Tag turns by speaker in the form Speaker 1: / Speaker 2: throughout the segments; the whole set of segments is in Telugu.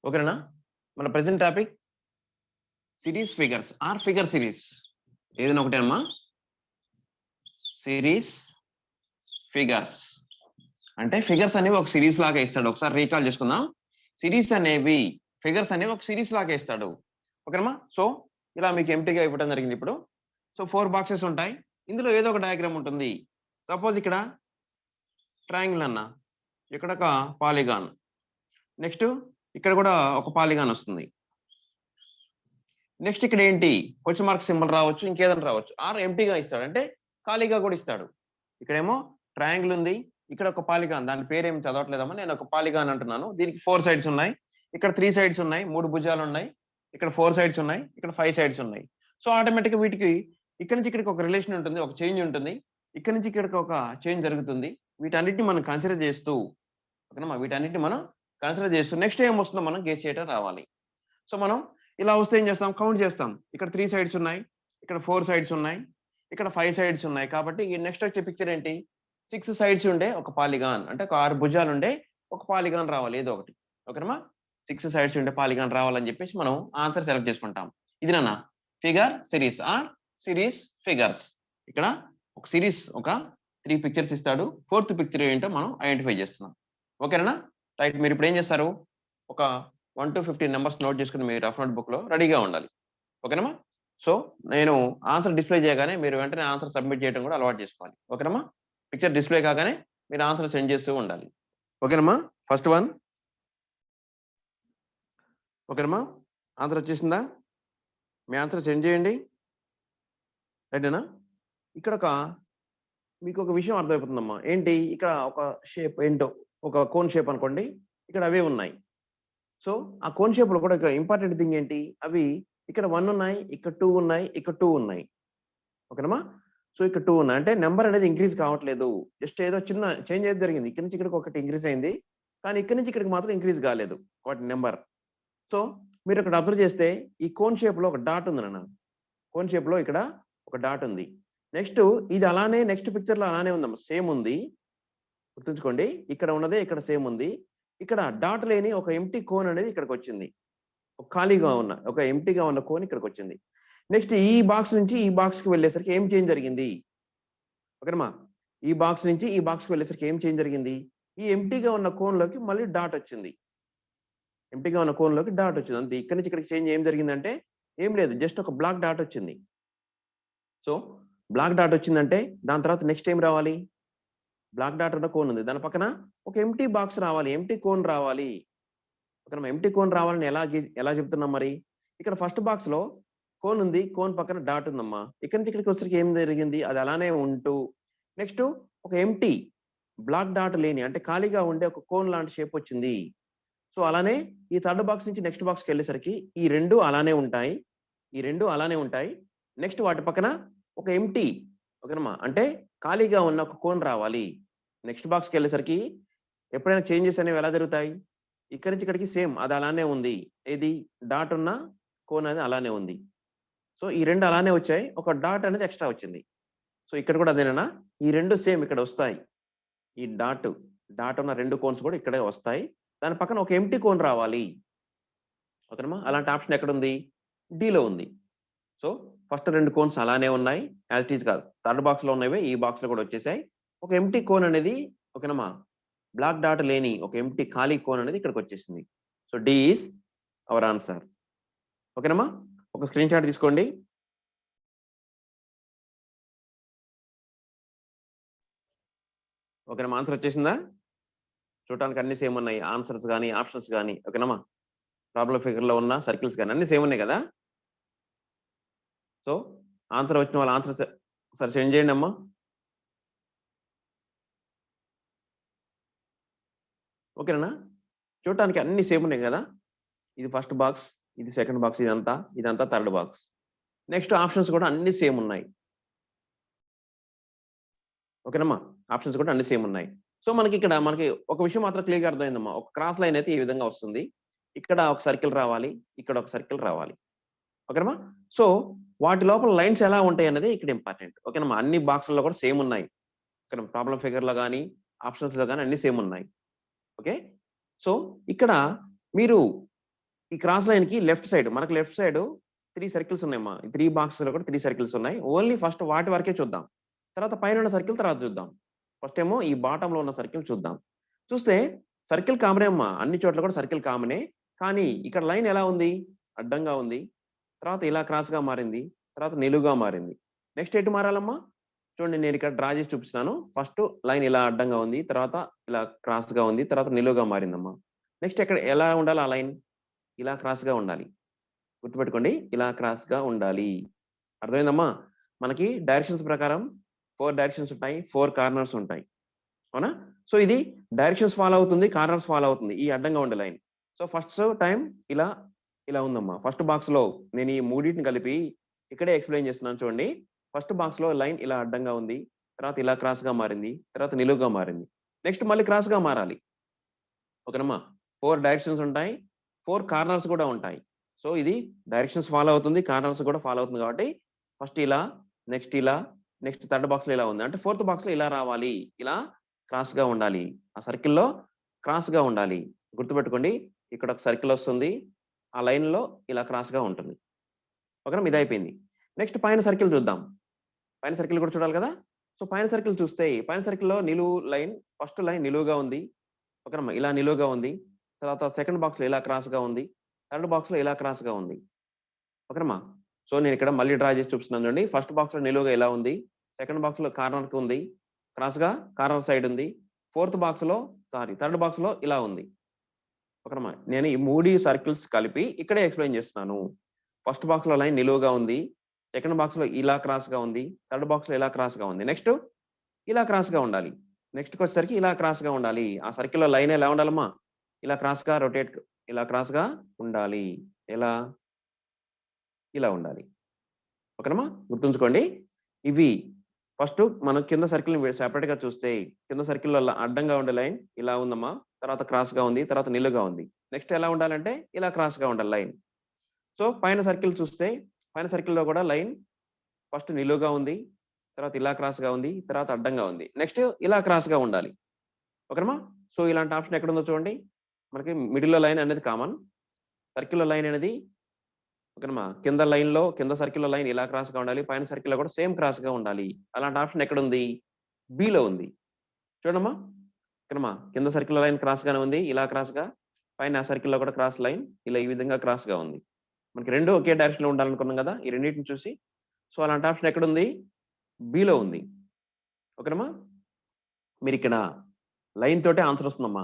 Speaker 1: ఓకేనా? మన present topic series figures or figure series. ఏదైనా ఒకటేనమ్మా. సిరీస్ ఫిగర్స్ అంటే ఫిగర్స్ అనేవి ఒక సిరీస్ లాగా ఇస్తాడు. ఒకసారి రీకాల్ చేసుకుందాం. సిరీస్ అనేవి ఫిగర్స్ అనేవి ఒక సిరీస్ లాగా ఇస్తాడు. ఓకేనమ్మా? సో ఇలా మీకు ఎంటీగా ఇవ్వడం జరిగింది ఇప్పుడు. సో 4 బాక్సెస్ ఉంటాయి. ఇందులో ఏదో ఒక డయాగ్రామ్ ఉంటుంది. సపోజ్ ఇక్కడ ట్రయాంగిల్ అన్న, ఇక్కడ ఒక పాలిగాన్, నెక్స్ట్ ఇక్కడ కూడా ఒక పాలిగాన్ వస్తుంది. నెక్స్ట్ ఇక్కడ ఏంటి క్వశ్చన్ మార్క్ సింబల్ రావచ్చు, ఇంకేదైనా రావచ్చు. ఆర్ ఎంటీగా ఇస్తాడు అంటే ఖాళీగా కూడా ఇస్తాడు. ఇక్కడేమో ట్రయాంగిల్ ఉంది, ఇక్కడ ఒక పాలిగాన్, దాని పేరు ఏమి చదవట్లేదమ్మా, నేను ఒక పాలిగాన్ అంటున్నాను. దీనికి 4 సైడ్స్ ఉన్నాయి, ఇక్కడ 3 సైడ్స్ ఉన్నాయి, 3 భుజాలు ఉన్నాయి, ఇక్కడ 4 సైడ్స్ ఉన్నాయి, ఇక్కడ 5 సైడ్స్ ఉన్నాయి. సో ఆటోమేటిక్గా వీటికి ఇక్కడ నుంచి ఇక్కడికి ఒక రిలేషన్ ఉంటుంది, ఒక చేంజ్ ఉంటుంది, ఇక్కడ నుంచి ఇక్కడికి ఒక చేంజ్ జరుగుతుంది. వీటన్నిటిని మనం కన్సిడర్ చేస్తూ, ఓకేనమ్మా, వీటన్నిటిని మనం కన్సిడర్ చేస్తూ నెక్స్ట్ ఏం వస్తుందో మనం గెస్ చేయడం రావాలి. సో మనం ఇలా వస్తే ఏం చేస్తాం, కౌంట్ చేస్తాం. ఇక్కడ 3 సైడ్స్ ఉన్నాయి, ఇక్కడ 4 సైడ్స్ ఉన్నాయి, ఇక్కడ 5 సైడ్స్ ఉన్నాయి. కాబట్టి ఈ నెక్స్ట్ వచ్చే పిక్చర్ ఏంటి, 6 సైడ్స్ ఉండే ఒక పాలిగాన్, అంటే ఒక 6 భుజాలు ఉండే ఒక పాలిగాన్ రావాలి ఏదో ఒకటి. ఓకేనమ్మా? 6 సైడ్స్ ఉండే పాలిగాన్ రావాలని చెప్పేసి మనం ఆన్సర్ సెలెక్ట్ చేసుకుంటాం. ఇది నాన్న figure series or series figures. ఇక్కడ ఒక సిరీస్ ఒక 3 పిక్చర్స్ ఇస్తాడు. 4th పిక్చర్ ఏంటో మనం ఐడెంటిఫై చేస్తున్నాం. ఓకేనా? రైట్. మీరు ఇప్పుడు ఏం చేస్తారు, ఒక 1 to 15 నెంబర్స్ నోట్ చేసుకుని మీ రఫ్ నోట్ బుక్ లో రెడీగా ఉండాలి. ఓకేనమ్మా? సో నేను ఆన్సర్ డిస్ప్లే చేయగానే మీరు వెంటనే ఆన్సర్ సబ్మిట్ చేయడం కూడా అలవాటు చేసుకోవాలి. ఓకేనమ్మా? పిక్చర్ డిస్ప్లే కాగానే మీరు ఆన్సర్ సెండ్ చేస్తూ ఉండాలి. ఓకేనమ్మా? First one. ఓకేనమ్మా? ఆన్సర్ వచ్చేసిందా? మీ ఆన్సర్ సెండ్ చేయండి. రైటేనా? ఇక్కడ మీకు ఒక విషయం అర్థమైపోతుందమ్మా. ఏంటి, ఇక్కడ ఒక షేప్ ఏంటో, ఒక కోన్ షేప్ అనుకోండి, ఇక్కడ అవే ఉన్నాయి. సో ఆ కోన్ షేప్ లో కూడా ఇంపార్టెంట్ థింగ్ ఏంటి, అవి ఇక్కడ 1 ఉన్నాయి, ఇక్కడ 2 ఉన్నాయి, ఇక్కడ 2 ఉన్నాయి. ఓకేనమ్మా? సో ఇక్కడ 2 ఉన్నాయి అంటే నెంబర్ అనేది ఇంక్రీజ్ కావట్లేదు, జస్ట్ ఏదో చిన్న చేంజ్ అయితే జరిగింది. ఇక్కడ నుంచి ఇక్కడికి ఒకటి ఇంక్రీజ్ అయింది, కానీ ఇక్కడ నుంచి ఇక్కడికి మాత్రం ఇంక్రీజ్ కాలేదు వాటి నెంబర్. సో మీరు ఇక్కడ అబ్జర్వ్ చేస్తే ఈ కోన్ షేప్ లో ఒక డాట్ ఉంది నాన్న. కోన్ షేప్ లో ఇక్కడ ఒక డాట్ ఉంది. నెక్స్ట్ ఇది అలానే నెక్స్ట్ పిక్చర్ లో అలానే ఉందమ్మా, సేమ్ ఉంది. గుర్తుంచుకోండి, ఇక్కడ ఉన్నదే ఇక్కడ సేమ్ ఉంది. ఇక్కడ డాట్ లేని ఒక ఎంటీ కోన్ అనేది ఇక్కడికి వచ్చింది. ఒక ఖాళీగా ఉన్న ఒక ఎంటీగా ఉన్న కోన్ ఇక్కడికి వచ్చింది. నెక్స్ట్ ఈ బాక్స్ నుంచి ఈ బాక్స్ కి వెళ్ళేసరికి ఏం చేంజ్ జరిగింది, ఓకేనమ్మా? ఈ బాక్స్ నుంచి ఈ బాక్స్ కి వెళ్ళేసరికి ఏం చేంజ్ జరిగింది, ఈ ఎంటీగా ఉన్న కోన్ లోకి మళ్ళీ డాట్ వచ్చింది. ఎంటీగా ఉన్న కోన్ లోకి డాట్ వచ్చింది అంతే. ఇక్కడ నుంచి ఇక్కడికి చేంజ్ ఏం జరిగిందంటే ఏం లేదు, జస్ట్ ఒక బ్లాక్ డాట్ వచ్చింది. సో బ్లాక్ డాట్ వచ్చిందంటే దాని తర్వాత నెక్స్ట్ ఏం రావాలి, బ్లాక్ డాట్ ఉన్న కోన్ ఉంది, దాని పక్కన ఒక ఎంటీ బాక్స్ రావాలి, ఎంటీ కోన్ రావాలి. ఓకేనా? ఎంటీ కోన్ రావాలని ఎలా చెప్తున్నాం మరి, ఇక్కడ ఫస్ట్ బాక్స్ లో కోన్ ఉంది, కోన్ పక్కన డాట్ ఉందమ్మా. ఇక్కడ నుంచి ఇక్కడికి వచ్చరికి ఏం జరిగింది, అది అలానే ఉంటూ నెక్స్ట్ ఒక ఎంటీ బ్లాక్ డాట్ లేని అంటే ఖాళీగా ఉండే ఒక కోన్ లాంటి షేప్ వచ్చింది. సో అలానే ఈ థర్డ్ బాక్స్ నుంచి నెక్స్ట్ బాక్స్కి వెళ్ళేసరికి ఈ రెండు అలానే ఉంటాయి, ఈ రెండు అలానే ఉంటాయి. నెక్స్ట్ వాటి పక్కన ఒక ఎంటీ, ఓకేనమ్మా, అంటే ఖాళీగా ఉన్న ఒక కోన్ రావాలి. నెక్స్ట్ బాక్స్కి వెళ్ళేసరికి ఎప్పుడైనా చేంజెస్ అనేవి ఎలా జరుగుతాయి, ఇక్కడి నుంచి ఇక్కడికి సేమ్ అది అలానే ఉంది, ఇది డాట్ ఉన్న కోన్ అనేది అలానే ఉంది. సో ఈ రెండు అలానే వచ్చాయి, ఒక డాట్ అనేది ఎక్స్ట్రా వచ్చింది. సో ఇక్కడ కూడా అదేనా, ఈ రెండు సేమ్ ఇక్కడ వస్తాయి, ఈ డాట్ ఉన్న రెండు కోన్స్ కూడా ఇక్కడే వస్తాయి. దాని పక్కన ఒక ఎంటీ కోన్ రావాలి. ఓకేనమ్మా? అలాంటి ఆప్షన్ ఎక్కడ ఉంది, డీలో ఉంది. సో ఫస్ట్ రెండు కోన్స్ అలానే ఉన్నాయి యాజ్ ఇట్ ఈస్ కాదు, థర్డ్ బాక్స్ లో ఉన్నవి ఈ బాక్స్ లో కూడా వచ్చేసాయి. ఒక ఎంటీ కోన్ అనేది, ఓకేనమ్మా, బ్లాక్ డాట్ లేని ఒక ఎంటీ ఖాళీ కోన్ అనేది ఇక్కడికి వచ్చేసింది. So D is our answer. ఓకేనమ్మా? ఒక స్క్రీన్ షాట్ తీసుకోండి. ఓకేనమ్మా? ఆన్సర్ వచ్చేసిందా? చూడటానికి అన్ని సేమ్ ఉన్నాయి, ఆన్సర్స్ కానీ ఆప్షన్స్ కానీ. ఓకేనమ్మా? ప్రాబ్లం ఫిగర్ లో ఉన్న సర్కిల్స్ కానీ అన్ని సేమ్ ఉన్నాయి కదా. సో ఆన్సర్ వచ్చిన వాళ్ళ ఆన్సర్ ఒకసారి సెండ్ చేయండి అమ్మా. ఓకేనా? చూడటానికి అన్ని సేమ్ ఉన్నాయి కదా. ఇది ఫస్ట్ బాక్స్, ఇది సెకండ్ బాక్స్, ఇదంతా థర్డ్ బాక్స్. నెక్స్ట్ ఆప్షన్స్ కూడా అన్ని సేమ్ ఉన్నాయి. ఓకేనమ్మా? ఆప్షన్స్ కూడా అన్ని సేమ్ ఉన్నాయి. సో మనకి ఒక విషయం మాత్రం క్లియర్గా అర్థమైందమ్మా. ఒక క్రాస్ లైన్ అయితే ఈ విధంగా వస్తుంది, ఇక్కడ ఒక సర్కిల్ రావాలి, ఇక్కడ ఒక సర్కిల్ రావాలి. ఓకేనమ్మా? సో వాటి లోపల లైన్స్ ఎలా ఉంటాయి అనేది ఇక్కడ ఇంపార్టెంట్. ఓకేనమ్మా? అన్ని బాక్సుల్లో కూడా సేమ్ ఉన్నాయి. ఓకేనా? ప్రాబ్లం ఫిగర్ లో కానీ ఆప్షన్స్ లో కానీ అన్ని సేమ్ ఉన్నాయి. ఓకే. సో ఇక్కడ మీరు ఈ క్రాస్ లైన్ కి లెఫ్ట్ సైడ్ మనకు లెఫ్ట్ సైడ్ 3 సర్కిల్స్ ఉన్నాయమ్మా. ఈ 3 బాక్సెస్‌లో కూడా 3 సర్కిల్స్ ఉన్నాయి. ఓన్లీ ఫస్ట్ వాటి వరకే చూద్దాం. తర్వాత పైన ఉన్న సర్కిల్ తర్వాత చూద్దాం. ఫస్ట్ ఏమో ఈ బాటమ్‌లో ఉన్న సర్కిల్ చూద్దాం. చూస్తే సర్కిల్ కామనే అమ్మా. అన్ని చోట్ల కూడా సర్కిల్ కామనే. కానీ ఇక్కడ లైన్ ఎలా ఉంది? అడ్డంగా ఉంది. తర్వాత ఇలా క్రాస్‌గా మారింది. తర్వాత నిలువుగా మారింది. నెక్స్ట్ ఎటు మారాలమ్మా? చూడండి నేను ఇక్కడ డ్రా చేసి చూపిస్తున్నాను. ఫస్ట్ లైన్ ఇలా అడ్డంగా ఉంది. తర్వాత ఇలా క్రాస్‌గా ఉంది. తర్వాత నిలువుగా మారిందమ్మా. నెక్స్ట్ ఎక్కడ ఎలా ఉండాలి ఆ లైన్? ఇలా క్రాస్‌గా ఉండాలి. గుర్తుపెట్టుకోండి. ఇలా క్రాస్‌గా ఉండాలి. అర్థమైందమ్మా? మనకి డైరెక్షన్స్ ప్రకారం 4 డైరెక్షన్స్ ఉంటాయి. 4 కార్నర్స్ ఉంటాయి. అవునా? సో, ఇది డైరెక్షన్స్ ఫాలో అవుతుంది. కార్నర్స్ ఫాలో అవుతుంది. ఈ అడ్డంగా ఉండే లైన్. సో, ఫస్ట్ టైమ్ ఇలా, ఇలా ఉందమ్మా. ఫస్ట్ బాక్స్‌లో నేను ఈ మూడిటిని కలిపి ఇక్కడే ఎక్స్‌ప్లెయిన్ చేస్తున్నాను చూడండి. ఫస్ట్ బాక్స్‌లో లైన్ ఇలా అడ్డంగా ఉంది. తర్వాత ఇలా క్రాస్‌గా మారింది. తర్వాత నిలువుగా మారింది. నెక్స్ట్ మళ్ళీ క్రాస్‌గా మారాలి. ఓకేనమ్మా. 4 డైరెక్షన్స్ ఉంటాయి. 4 కార్నర్స్ కూడా ఉంటాయి. సో, ఇది డైరెక్షన్స్ ఫాలో అవుతుంది. కార్నర్స్ కూడా ఫాలో అవుతుంది కాబట్టి ఫస్ట్ ఇలా, నెక్స్ట్ ఇలా, నెక్స్ట్ థర్డ్ బాక్స్‌లో ఇలా ఉంది. అంటే ఫోర్త్ బాక్స్‌లో ఇలా రావాలి. ఇలా క్రాస్‌గా ఉండాలి. ఆ సర్కిల్‌లో క్రాస్‌గా ఉండాలి. గుర్తుపెట్టుకోండి. ఇక్కడ ఒక సర్కిల్ వస్తుంది. ఆ లైన్‌లో ఇలా క్రాస్‌గా ఉంటుంది. ఓకేనా? ఇదయిపోయింది. నెక్స్ట్ పైన సర్కిల్ చూద్దాం. పైన సర్కిల్ కూడా చూడాలి కదా! సో, పైన సర్కిల్ చూస్తే పైన సర్కిల్‌లో నిలువు లైన్ ఫస్ట్ లైన్ నిలువుగా ఉంది. ఓకేనమ్మా. ఇలా నిలువుగా ఉంది. తర్వాత సెకండ్ బాక్స్‌లో ఇలా క్రాస్‌గా ఉంది. థర్డ్ బాక్స్‌లో ఇలా క్రాస్‌గా ఉంది. ఓకేనమ్మా. సో, నేనిక్కడ మళ్ళీ డ్రా చేసి చూపిస్తున్నాను చూడండి. ఫస్ట్ బాక్స్‌లో నిలువుగా ఇలా ఉంది. సెకండ్ బాక్స్‌లో కార్నర్‌కి ఉంది. క్రాస్‌గా కార్నర్ సైడ్ ఉంది. ఫోర్త్ బాక్స్‌లో థర్డ్ బాక్స్‌లో ఇలా ఉంది. ఓకేనమ్మా. నేను ఈ 3 సర్కిల్స్ కలిపి ఇక్కడే ఎక్స్‌ప్లెయిన్ చేస్తున్నాను. ఫస్ట్ బాక్స్‌లో లైన్ నిలువుగా ఉంది. సెకండ్ బాక్స్‌లో ఇలా క్రాస్‌గా ఉంది. థర్డ్ బాక్స్‌లో ఇలా క్రాస్‌గా ఉంది. నెక్స్ట్ ఇలా క్రాస్‌గా ఉండాలి. నెక్స్ట్‌కొచ్చేసరికి ఇలా క్రాస్‌గా ఉండాలి. ఆ సర్కిల్‌లో లైన్ ఎలా ఉండాలమ్మా? ఇలా క్రాస్‌గా ఇలా క్రాస్‌గా ఉండాలి. ఎలా? ఇలా ఉండాలి. ఓకేనమ్మా? గుర్తుంచుకోండి. ఇవి ఫస్ట్ మనం కింద సర్కిల్‌ని సెపరేట్‌గా చూస్తే కింద సర్కిల్‌లో అడ్డంగా ఉండే లైన్ ఇలా ఉందమ్మా. తర్వాత క్రాస్‌గా ఉంది. తర్వాత నిలువుగా ఉంది. నెక్స్ట్ ఎలా ఉండాలంటే ఇలా క్రాస్‌గా ఉండాలి లైన్. సో, పైన సర్కిల్ చూస్తే పైన సర్కిల్‌లో కూడా లైన్ ఫస్ట్ నిలువుగా ఉంది. తర్వాత ఇలా క్రాస్‌గా ఉంది. తర్వాత అడ్డంగా ఉంది. నెక్స్ట్ ఇలా క్రాస్‌గా ఉండాలి. ఓకేనమ్మా? సో, ఇలాంటి ఆప్షన్ ఎక్కడుందో చూడండి. మనకి మిడిల్‌లో లైన్ అనేది కామన్. సర్కిల్‌లో లైన్ అనేది ఓకేనమ్మా. కింద సర్కిల్‌లో లైన్ ఇలా క్రాస్‌గా ఉండాలి. పైన సర్కిల్‌లో కూడా సేమ్ క్రాస్‌గా ఉండాలి. అలాంటి ఆప్షన్ ఎక్కడుంది? బిలో ఉంది. చూడమ్మా. ఓకేనమ్మా. కింద సర్కిల్‌లో లైన్ క్రాస్‌గానే ఉంది. ఇలా క్రాస్‌గా. పైన ఆ సర్కిల్‌లో కూడా క్రాస్ లైన్ ఇలా ఈ విధంగా క్రాస్‌గా ఉంది. మనకి 2 ఒకే డైరెక్షన్‌లో ఉండాలనుకున్నాం గదా! ఈ రెండిటిని చూసి. సో, అలాంటి ఆప్షన్ ఎక్కడుంది? బిలో ఉంది. ఓకేనమ్మా. మీరిక్కడ లైన్ తోటే ఆన్సర్ వస్తుందమ్మా.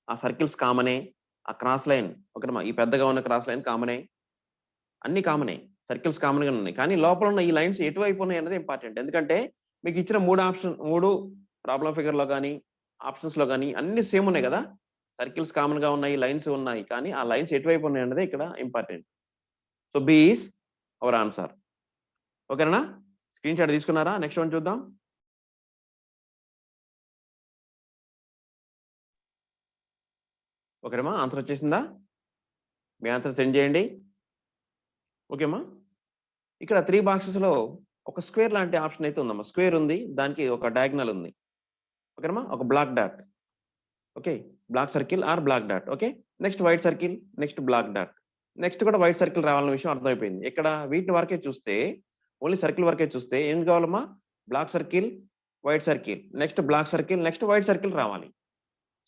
Speaker 1: ఆ సర్కిల్స్ కామనే. ఆ క్రాస్ లైన్ ఓకేనమ్మా. ఈ పెద్దగా ఉన్న క్రాస్ లైన్ కామనే. అన్నీ కామనే. సర్కిల్స్ కామన్‌గానే ఉన్నాయి. కానీ లోపల ఉన్న ఈ లైన్స్ ఎటువైపు ఉన్నాయన్నది ఇంపార్టెంట్. ఎందుకంటే మీకిచ్చిన 3 ప్రాబ్లమ్ ఫిగర్‌లో గాని, ఆప్షన్స్‌లో గాని అన్నీ సేమ్ ఉన్నాయి గదా! సర్కిల్స్ కామన్‌గా ఉన్నాయి. లైన్స్ ఉన్నాయి. కానీ ఆ లైన్స్ ఎటువైపు ఉన్నాయన్నదే ఇక్కడ important. So, B is our answer. ఓకేనా? స్క్రీన్ షాట్ తీసుకున్నారా? నెక్స్ట్ వన్ చూద్దాం. ఓకేనమ్మా. ఆన్సర్ వచ్చేసిందా? మీ ఆన్సర్ సెండ్ చేయండి. ఓకే అమ్మా. ఇక్కడ 3 బాక్సెస్‌లో ఒక స్క్వేర్ లాంటి ఆప్షన్ అయితే ఉందమ్మా. స్క్వేర్ ఉంది. దానికి ఒక డయాగ్నల్ ఉంది. ఓకేనమ్మా. ఒక black dot. Okay. Black circle or black dot. Okay. Next white circle, next black dot. Next కూడా వైట్ సర్కిల్ రావాలన్న విషయం అర్థమైపోయింది. ఇక్కడ వీటిని వరకే చూస్తే ఓన్లీ సర్కిల్ వరకే చూస్తే ఏం కావాలమ్మా? Black circle, white circle, next black circle, next white circle రావాలి.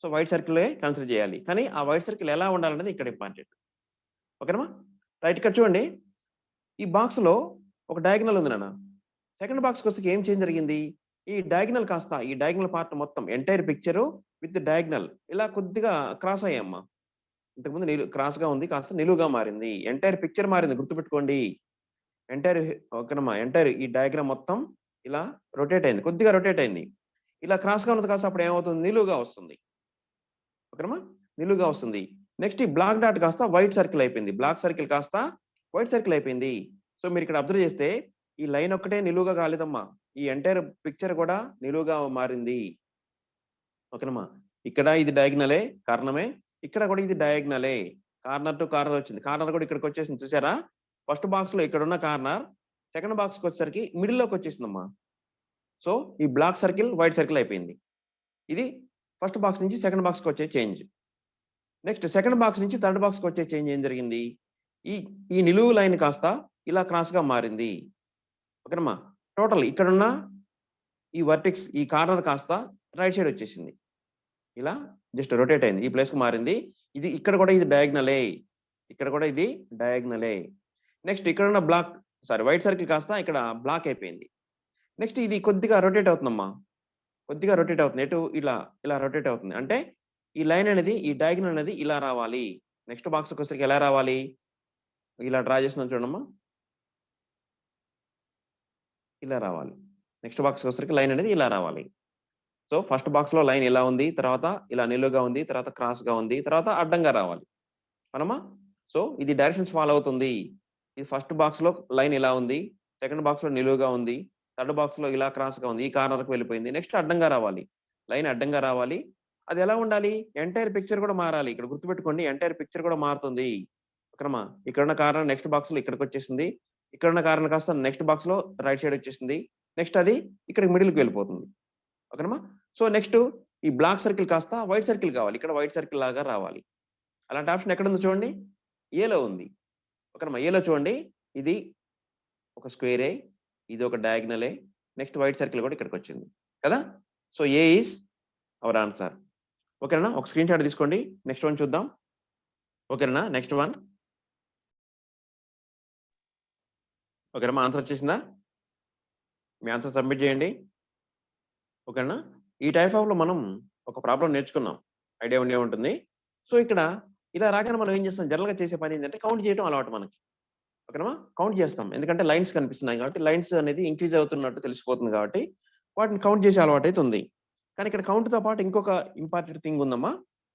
Speaker 1: సో, వైట్ సర్కిలే కన్సిడర్ చేయాలి. కానీ ఆ వైట్ సర్కిల్ ఎలా ఉండాలనేది ఇక్కడ ఇంపార్టెంట్. ఓకేనమ్మా? రైట్ ఇక్కడ చూడండి. ఈ బాక్స్‌లో ఒక డయాగ్నల్ ఉంది నాన్న. సెకండ్ బాక్స్‌కొస్తే ఏం చేంజ్ జరిగింది? ఈ డయాగ్నల్ పార్ట్ మొత్తం ఎంటైర్ పిక్చరు విత్ డయాగ్నల్ ఇలా కొద్దిగా క్రాస్ అయ్యాయమ్మా. ఇంతకుముందు క్రాస్‌గా ఉంది. కాస్త నిలువుగా మారింది. ఎంటైర్ పిక్చర్ మారింది గుర్తుపెట్టుకోండి. ఎంటైర్ ఓకేనమ్మా. ఎంటైర్ ఈ డయాగ్రామ్ మొత్తం ఇలా రొటేట్ అయింది. కొద్దిగా రొటేట్ అయింది. ఇలా క్రాస్‌గా ఉన్నది కాస్త అప్పుడు ఏమవుతుంది? నిలువుగా వస్తుంది. ఓకేనమ్మా. నిలువుగా వస్తుంది. నెక్స్ట్ ఈ బ్లాక్ డాట్ కాస్త వైట్ సర్కిల్ అయిపోయింది. బ్లాక్ సర్కిల్ కాస్త వైట్ సర్కిల్ అయిపోయింది. సో, మీరిక్కడ అబ్జర్వ్ చేస్తే ఈ లైన్ ఒక్కటే నిలువుగా కాలేదమ్మా. ఈ ఎంటైర్ పిక్చర్ కూడా నిలువుగా మారింది. ఓకేనమ్మా. ఇక్కడ ఇది డయాగ్నలే కారణమే. ఇక్కడ కూడా ఇది డయాగ్నలే. కార్నర్ టు కార్నర్ వచ్చింది. కార్నర్ కూడా ఇక్కడికొచ్చేసింది చూసారా? ఫస్ట్ బాక్స్‌లో ఇక్కడున్న కార్నర్ సెకండ్ బాక్స్‌కొచ్చేసరికి మిడిల్‌లోకి వచ్చేసిందమ్మా. సో, ఈ బ్లాక్ సర్కిల్, వైట్ సర్కిల్ అయిపోయింది. ఇది ఫస్ట్ బాక్స్ నుంచి సెకండ్ బాక్స్‌కొచ్చే చేంజ్. నెక్స్ట్ సెకండ్ బాక్స్ నుంచి థర్డ్ బాక్స్కి వచ్చే చేంజ్ ఏం జరిగింది? ఈ ఈ నిలువు లైన్ కాస్త ఇలా క్రాస్గా మారింది. ఓకేనమ్మా. టోటల్ ఇక్కడున్న ఈ వర్టెక్స్ ఈ కార్నర్ కాస్త రైట్ సైడ్ వచ్చేసింది. ఇలా జస్ట్ రొటేట్ అయింది. ఈ ప్లేస్కి మారింది. ఇది ఇక్కడ కూడా ఇది డయాగ్నలే. ఇక్కడ కూడా ఇది డయాగ్నలే. నెక్స్ట్ ఇక్కడున్న వైట్ సర్కిల్ కాస్త ఇక్కడ బ్లాక్ అయిపోయింది. నెక్స్ట్ ఇది కొద్దిగా రొటేట్ అవుతుందమ్మా. కొద్దిగా రొటేట్ అవుతుంది. ఎటు ఇలా ఇలా రొటేట్ అవుతుంది. అంటే ఈ లైన్ అనేది ఈ డయాగ్నల్ అనేది ఇలా రావాలి. నెక్స్ట్ బాక్స్కి వచ్చేసరికి ఎలా రావాలి? ఇలా డ్రా చేస్తున్నాను చూడమ్మా. ఇలా రావాలి. నెక్స్ట్ బాక్స్కి వచ్చేసరికి లైన్ అనేది ఇలా రావాలి. సో ఫస్ట్ బాక్స్లో లైన్ ఇలా ఉంది, తర్వాత ఇలా నిలువుగా ఉంది, తర్వాత క్రాస్గా ఉంది, తర్వాత అడ్డంగా రావాలి. అవునమ్మా. సో ఇది డైరెక్షన్స్ ఫాలో అవుతుంది. ఈ ఫస్ట్ బాక్స్లో లైన్ ఇలా ఉంది, సెకండ్ బాక్స్లో నిలువుగా ఉంది, థర్డ్ బాక్స్లో ఇలా క్రాస్గా ఉంది, ఈ కార్నర్కి వెళ్ళిపోయింది. నెక్స్ట్ అడ్డంగా రావాలి. లైన్ అడ్డంగా రావాలి. అది ఎలా ఉండాలి? ఎంటైర్ పిక్చర్ కూడా మారాలి. ఇక్కడ గుర్తుపెట్టుకోండి, ఎంటైర్ పిక్చర్ కూడా మారుతుంది. ఓకేనమ్మా. ఇక్కడున్న కార్నర్ నెక్స్ట్ బాక్స్లో ఇక్కడికి వచ్చేసింది. ఇక్కడున్న కార్నర్ కాస్త నెక్స్ట్ బాక్స్లో రైట్ సైడ్ వచ్చేసింది. నెక్స్ట్ అది ఇక్కడికి మిడిల్కి వెళ్ళిపోతుంది. ఓకేనమ్మా. సో నెక్స్ట్ ఈ బ్లాక్ సర్కిల్ కాస్త వైట్ సర్కిల్ కావాలి. ఇక్కడ వైట్ సర్కిల్ లాగా రావాలి. అలాంటి ఆప్షన్ ఎక్కడ ఉందో చూడండి. ఏలో ఉంది. ఓకేనమ్మా. ఏలో చూడండి. ఇది ఒక స్క్వేరే, ఇది ఒక డయాగ్నలే, నెక్స్ట్ వైట్ సర్కిల్ కూడా ఇక్కడికి వచ్చింది కదా. So A is our answer. ఓకేనా. ఒక స్క్రీన్ షాట్ తీసుకోండి. నెక్స్ట్ వన్ చూద్దాం. ఓకేనా. Next one. ఓకేనమ్మా. ఆన్సర్ వచ్చేసిందా? మీ ఆన్సర్ సబ్మిట్ చేయండి. ఓకేనా. ఈ టైప్ ఆఫ్లో మనం ఒక ప్రాబ్లం నేర్చుకున్నాం. ఐడియా ఉండే ఉంటుంది. సో ఇక్కడ ఇలా రాగానే మనం ఏం చేస్తాం? జనరల్గా చేసే పని ఏంటంటే కౌంట్ చేయడం అలవాటు మనకి. ఓకేనమ్మా. కౌంట్ చేస్తాం. ఎందుకంటే లైన్స్ కనిపిస్తున్నాయి కాబట్టి, లైన్స్ అనేది ఇంక్రీజ్ అవుతున్నట్టు తెలిసిపోతుంది కాబట్టి వాటిని కౌంట్ చేసే అలవాటు అయితే ఉంది. కానీ ఇక్కడ కౌంట్తో పాటు ఇంకొక ఇంపార్టెంట్ థింగ్ ఉందమ్మా.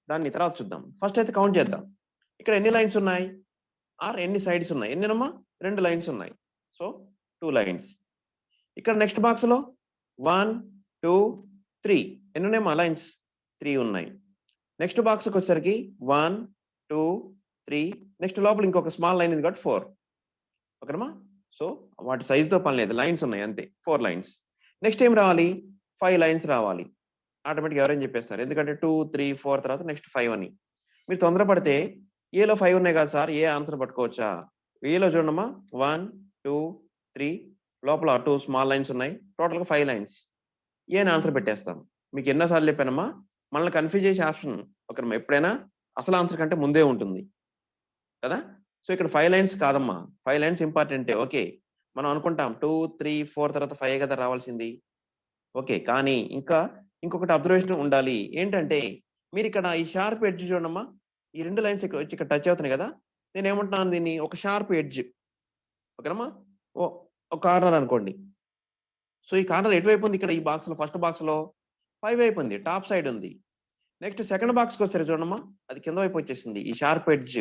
Speaker 1: దాన్ని తర్వాత చూద్దాం. ఫస్ట్ అయితే కౌంట్ చేద్దాం. ఇక్కడ ఎన్ని లైన్స్ ఉన్నాయి? ఆర్ ఎన్ని సైడ్స్ ఉన్నాయి? ఎన్నినమ్మా? 2 లైన్స్ ఉన్నాయి. So 2 lines. ఇక్కడ నెక్స్ట్ బాక్స్లో 1, 2, 3 ఎన్ని ఉన్నాయమ్మా? లైన్స్ 3 ఉన్నాయి. నెక్స్ట్ బాక్స్కి వచ్చేసరికి 1, 2, 3 నెక్స్ట్ లోపల ఇంకొక స్మాల్ లైన్ ఉంది కాబట్టి 4. ఓకేనమ్మా. సో వాటి సైజుతో పని లేదు, లైన్స్ ఉన్నాయి అంతే. 4 లైన్స్. నెక్స్ట్ ఏం రావాలి? 5 లైన్స్ రావాలి. ఆటోమేటిక్గా ఎవరైనా చెప్పేస్తారు, ఎందుకంటే 2, 3, 4 తర్వాత నెక్స్ట్ 5 అని. మీరు తొందరపడితే ఏలో 5 ఉన్నాయి కదా సార్, ఏ ఆన్సర్ పట్టుకోవచ్చా? ఏలో చూడమ్మా 1, 2, 3 లోపల 2 స్మాల్ లైన్స్ ఉన్నాయి, టోటల్గా 5 లైన్స్. ఏ అని ఆన్సర్ పెట్టేస్తాం. మీకు ఎన్నోసార్లు చెప్పానమ్మా, మనల్ని కన్ఫ్యూజ్ చేసే ఆప్షన్ ఓకేనమ్మా ఎప్పుడైనా అసలు ఆన్సర్ కంటే ముందే ఉంటుంది కదా. సో ఇక్కడ 5 లైన్స్ కాదమ్మా, 5 లైన్స్ ఇంపార్టెంటే. ఓకే, మనం అనుకుంటాం 2, 3, 4 తర్వాత 5 కదా రావాల్సింది. ఓకే, కానీ ఇంకొకటి అబ్జర్వేషన్ ఉండాలి. ఏంటంటే మీరు ఇక్కడ ఈ షార్ప్ ఎడ్జ్ చూడమ్మా, ఈ 2 లైన్స్ వచ్చి ఇక్కడ టచ్ అవుతున్నాయి కదా. నేను ఏమంటున్నాను, దీన్ని ఒక షార్ప్ ఎడ్జ్. ఓకేనమ్మా. ఒక కార్నర్ అనుకోండి. సో ఈ కార్నర్ ఎటువైపు ఉంది? ఇక్కడ ఈ బాక్స్లో ఫస్ట్ బాక్స్లో 5 వైపు ఉంది, టాప్ సైడ్ ఉంది. నెక్స్ట్ సెకండ్ బాక్స్కి వస్తారు చూడమ్మా, అది కింద వైపు వచ్చేసింది ఈ షార్ప్ ఎడ్జ్.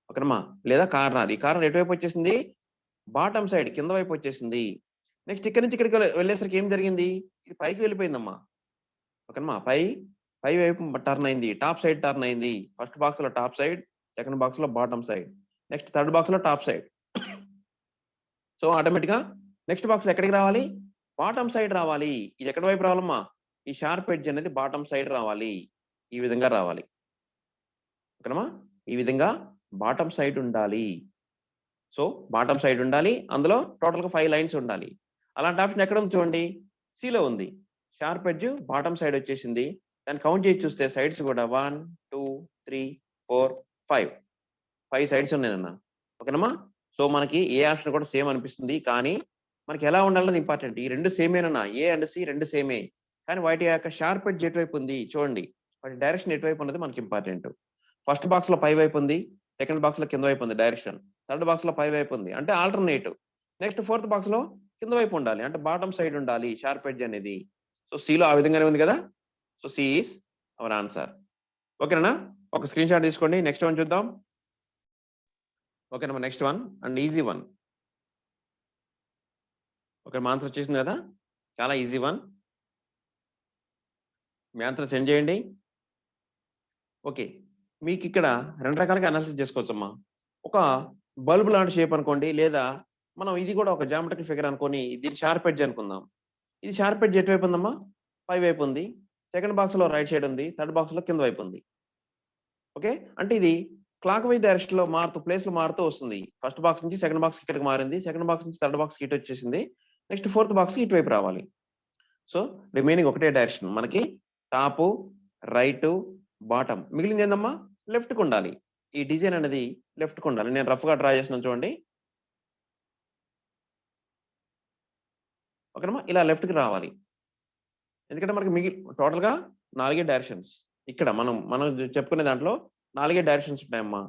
Speaker 1: ఓకేనమ్మా. లేదా కార్నర్, ఈ కార్నర్ ఎటువైపు వచ్చేసింది? బాటమ్ సైడ్ కింద వైపు వచ్చేసింది. నెక్స్ట్ ఇక్కడ నుంచి ఇక్కడికి వెళ్ళేసరికి ఏం జరిగింది? ఇది పైకి వెళ్ళిపోయిందమ్మా. ఓకేనమ్మా. పై వైపు టర్న్ అయింది, టాప్ సైడ్ టర్న్ అయింది. ఫస్ట్ బాక్స్ లో టాప్ సైడ్, సెకండ్ బాక్స్ లో bottom side, next third box లో టాప్ సైడ్. సో ఆటోమేటిక్ గా నెక్స్ట్ బాక్స్ ఎక్కడికి రావాలి? బాటమ్ సైడ్ రావాలి. ఇది ఎక్కడి వైపు రావాలమ్మా? ఈ షార్ప్ ఎడ్జ్ అనేది బాటమ్ సైడ్ రావాలి. ఈ విధంగా రావాలి. ఓకేనమ్మా. ఈ విధంగా బాటమ్ సైడ్ ఉండాలి. సో బాటమ్ సైడ్ ఉండాలి, అందులో టోటల్ గా 5 లైన్స్ ఉండాలి. అలాంటి ఆప్షన్ ఎక్కడ ఉంది చూడండి, సిలో ఉంది. షార్ప్ ఎడ్జ్ బాటమ్ సైడ్ వచ్చేసింది. దాన్ని కౌంట్ చేసి చూస్తే సైడ్స్ కూడా 1, 2, 3, 4, 5 సైడ్స్ ఉన్నాయన్న. ఓకేనమ్మా. సో మనకి ఏ ఆప్షన్ కూడా సేమ్ అనిపిస్తుంది, కానీ మనకి ఎలా ఉండాలన్నది ఇంపార్టెంట్. ఈ 2 సేమేనన్నా, ఏ అండ్ సి 2 సేమే, కానీ వాటి యొక్క షార్ప్ ఎడ్జ్ ఎటువైపు ఉంది చూడండి, వాటి డైరెక్షన్ ఎటువైపు ఉన్నది మనకి ఇంపార్టెంట్. ఫస్ట్ బాక్స్ లో పై వైపు ఉంది, సెకండ్ బాక్స్ లో కింద వైపు ఉంది డైరెక్షన్, థర్డ్ బాక్స్ లో పై వైపు ఉంది అంటే ఆల్టర్నేటివ్. నెక్స్ట్ ఫోర్త్ బాక్స్ లో కింద వైపు ఉండాలి అంటే బాటమ్ సైడ్ ఉండాలి షార్ప్ ఎడ్జ్ అనేది. సో సిలో ఆ విధంగానే ఉంది కదా. So C is our answer. ఓకేనా. ఒక స్క్రీన్ షాట్ తీసుకోండి. నెక్స్ట్ వన్ చూద్దాం. ఓకేనా. Next one and easy one. Okay, మా ఆన్సర్ వచ్చేసింది కదా, చాలా ఈజీ వన్. మీ ఆన్సర్ సెండ్ చేయండి. ఓకే, మీకు ఇక్కడ 2 రకాలుగా అనాలిసిస్ చేసుకోవచ్చమ్మా. ఒక బల్బ్ లాంటి షేప్ అనుకోండి, లేదా మనం ఇది కూడా ఒక జామెట్రికల్ ఫిగర్ అనుకొని దీని షార్ప్ ఎడ్జ్ అనుకుందాం. ఇది షార్ప్ ఎడ్జ్ ఎటువైపు ఉందమ్మా? పై వైపు ఉంది. సెకండ్ బాక్స్ లో రైట్ సైడ్ ఉంది, థర్డ్ బాక్స్ లో కింద వైపు ఉంది. ఓకే. అంటే ఇది క్లాక్ వైజ్ డైరెక్షన్‌లో ప్లేస్‌లు మారుతూ వస్తుంది. ఫస్ట్ బాక్స్ నుంచి సెకండ్ బాక్స్‌కి ఇక్కడికి మారింది. సెకండ్ బాక్స్ నుంచి థర్డ్ బాక్స్‌కి ఇటొచ్చేసింది. నెక్స్ట్ ఫోర్త్ బాక్స్‌కి ఇటువైపు రావాలి. సో, రిమైనింగ్ ఒకటే డైరెక్షన్. మనకి టాపు, రైటు, బాటమ్. మిగిలిందేందమ్మా? లెఫ్ట్‌కుండాలి. ఈ డిజైన్ అనేది లెఫ్ట్‌కుండాలి. నేను రఫ్‌గా డ్రా చేస్తున్నాను చూడండి. ఓకేనమ్మా? ఇలా లెఫ్ట్‌కి రావాలి. ఎందుకంటే మనకి టోటల్‌గా 4 డైరెక్షన్స్. ఇక్కడ మనం చెప్పుకునే దాంట్లో 4 డైరెక్షన్స్ ఉంటాయమ్మా.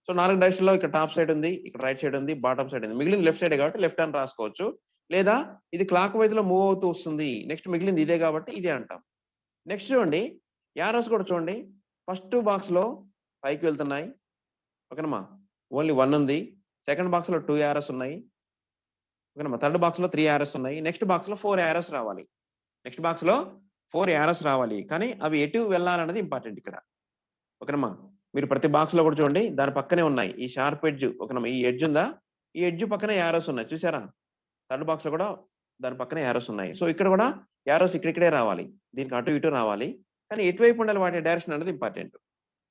Speaker 1: సో, 4 డైరెక్షన్‌లో ఇక్కడ టాప్ సైడ్ ఉంది. ఇక్కడ రైట్ సైడ్ ఉంది. బాటమ్ సైడ్ ఉంది. మిగిలింది లెఫ్ట్ సైడే కాబట్టి లెఫ్ట్ అని రాసుకోవచ్చు. లేదా ఇది క్లాక్ వైస్‌లో మూవ్ అవుతూ వస్తుంది. నెక్స్ట్ మిగిలింది ఇదే కాబట్టి ఇదే అంటాం. నెక్స్ట్ చూడండి. యారోస్ కూడా చూడండి. ఫస్ట్ బాక్స్‌లో పైకి వెళ్తున్నాయి. ఓకేనమ్మా. ఓన్లీ 1 ఉంది. సెకండ్ బాక్స్‌లో 2 యారోస్ ఉన్నాయి. ఓకేనమ్మా. థర్డ్ బాక్స్‌లో 3 యారోస్ ఉన్నాయి. నెక్స్ట్ బాక్స్‌లో 4 యారోస్ రావాలి. నెక్స్ట్ బాక్స్‌లో 4 యారోస్ రావాలి. కానీ అవి ఎటు వెళ్ళాలన్నది ఇంపార్టెంట్ ఇక్కడ. ఓకేనమ్మా. మీరు ప్రతి బాక్స్‌లో కూడా చూడండి. దాని పక్కనే ఉన్నాయి. ఈ షార్ప్ ఎడ్జ్ ఓకేనమ్మా. ఈ ఎడ్జ్ ఉందా? ఈ ఎడ్జ్ పక్కనే యారోస్ ఉన్నాయి. చూసారా? థర్డ్ బాక్స్‌లో కూడా దాని పక్కనే యారోస్ ఉన్నాయి. సో, ఇక్కడ కూడా యారోస్ ఇక్కడిక్కడే రావాలి. దీనికి అటు ఇటు రావాలి. కానీ ఎటువైపు ఉండాలి వాటి డైరెక్షన్ అనేది ఇంపార్టెంట్.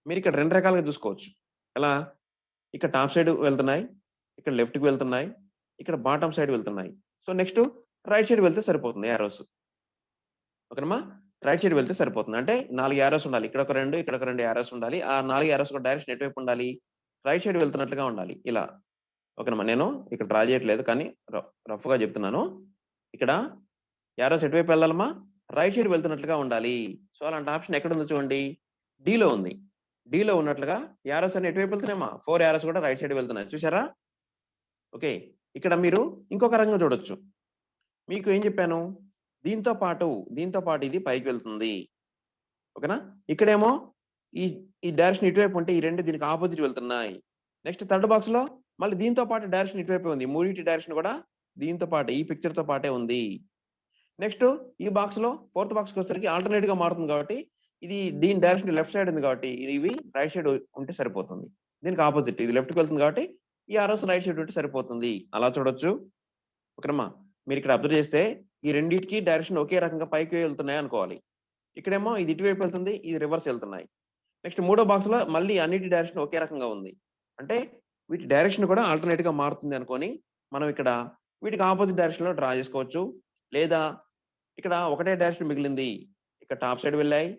Speaker 1: మీరిక్కడ 2 రకాలుగా చూసుకోవచ్చు. ఎలా? ఇక్కడ టాప్ సైడ్ వెళ్తున్నాయి. ఇక్కడ లెఫ్ట్‌కి వెళ్తున్నాయి. ఇక్కడ బాటమ్ సైడ్ వెళ్తున్నాయి. సో, నెక్స్ట్ రైట్ సైడ్ వెళ్తే సరిపోతుంది యారోస్. ఓకేనమ్మా. రైట్ సైడ్ వెళ్తే సరిపోతుంది. అంటే 4 యారోస్ ఉండాలి. ఇక్కడొక 2, ఇక్కడొక 2 యారోస్ ఉండాలి. ఆ 4 యారోస్ కూడా డైరెక్షన్ ఎటువైపు ఉండాలి? రైట్ సైడ్ వెళ్తున్నట్లుగా ఉండాలి. ఇలా. ఓకేనమ్మా. నేను ఇక్కడ డ్రా చేయట్లేదు కానీ రఫ్‌గా చెప్తున్నాను. ఇక్కడ యారోస్ ఎటువైపు వెళ్ళాలమ్మా? రైట్ సైడ్ వెళ్తున్నట్లుగా ఉండాలి. సో, అలాంటి ఆప్షన్ ఎక్కడుందో చూడండి. డీలో ఉంది. డీలో ఉన్నట్లుగా యారోస్ అన్ని ఎటువైపు వెళ్తున్నాయమ్మా? 4 యారోస్ కూడా రైట్ సైడ్ వెళ్తున్నాయి. చూసారా? ఓకే. ఇక్కడ మీరు ఇంకొక రకంగా చూడొచ్చు. మీకు ఏం చెప్పాను? దీంతో పాటు, దీంతో పాటు ఇది పైకి వెళ్తుంది. ఓకేనా? ఇక్కడేమో ఈ ఈ డైరెక్షన్ ఇటువైపు ఉంటే ఈ 2 దీనికి అపోజిట్ వెళ్తున్నాయి. నెక్స్ట్ థర్డ్ బాక్స్‌లో మళ్ళీ దీంతో పాటు డైరెక్షన్ ఇటువైపే ఉంది. మూడిటి డైరెక్షన్ కూడా దీంతో పాటే ఈ పిక్చర్‌తో పాటే ఉంది. నెక్స్ట్ ఈ బాక్స్‌లో ఫోర్త్ బాక్స్‌కొచ్చేసరికి ఆల్టర్‌నేట్‌గా మారుతుంది కాబట్టి దీని డైరెక్షన్ లెఫ్ట్ సైడ్ ఉంది కాబట్టి ఇవి రైట్ సైడ్ ఉంటే సరిపోతుంది. దీనికి అపోజిట్ ఇది లెఫ్ట్‌కి వెళ్తుంది కాబట్టి ఈ ఆరోస్ రైట్ సైడ్ ఉంటే సరిపోతుంది. అలా చూడొచ్చు. ఓకేనమ్మా. మీరిక్కడ అబ్జర్వ్ చేస్తే ఈ రెండిటికి డైరెక్షన్ ఒకే రకంగా పైకి వెళ్తున్నాయి అనుకోవాలి. ఇక్కడేమో ఇది ఇటువైపు వెళ్తుంది. ఇది రివర్స్ వెళ్తున్నాయి. నెక్స్ట్ మూడో బాక్స్‌లో మళ్ళీ అన్నిటి డైరెక్షన్ ఒకే రకంగా ఉంది. అంటే వీటి డైరెక్షన్ కూడా ఆల్టర్‌నేట్‌గా మారుతుంది అనుకోని, మనం ఇక్కడ వీటికి అపోజిట్ డైరెక్షన్‌లో డ్రా చేసుకోవచ్చు. లేదా ఇక్కడ ఒకటే డైరెక్షన్ మిగిలింది. ఇక్కడ టాప్ సైడ్ వెళ్ళాయి.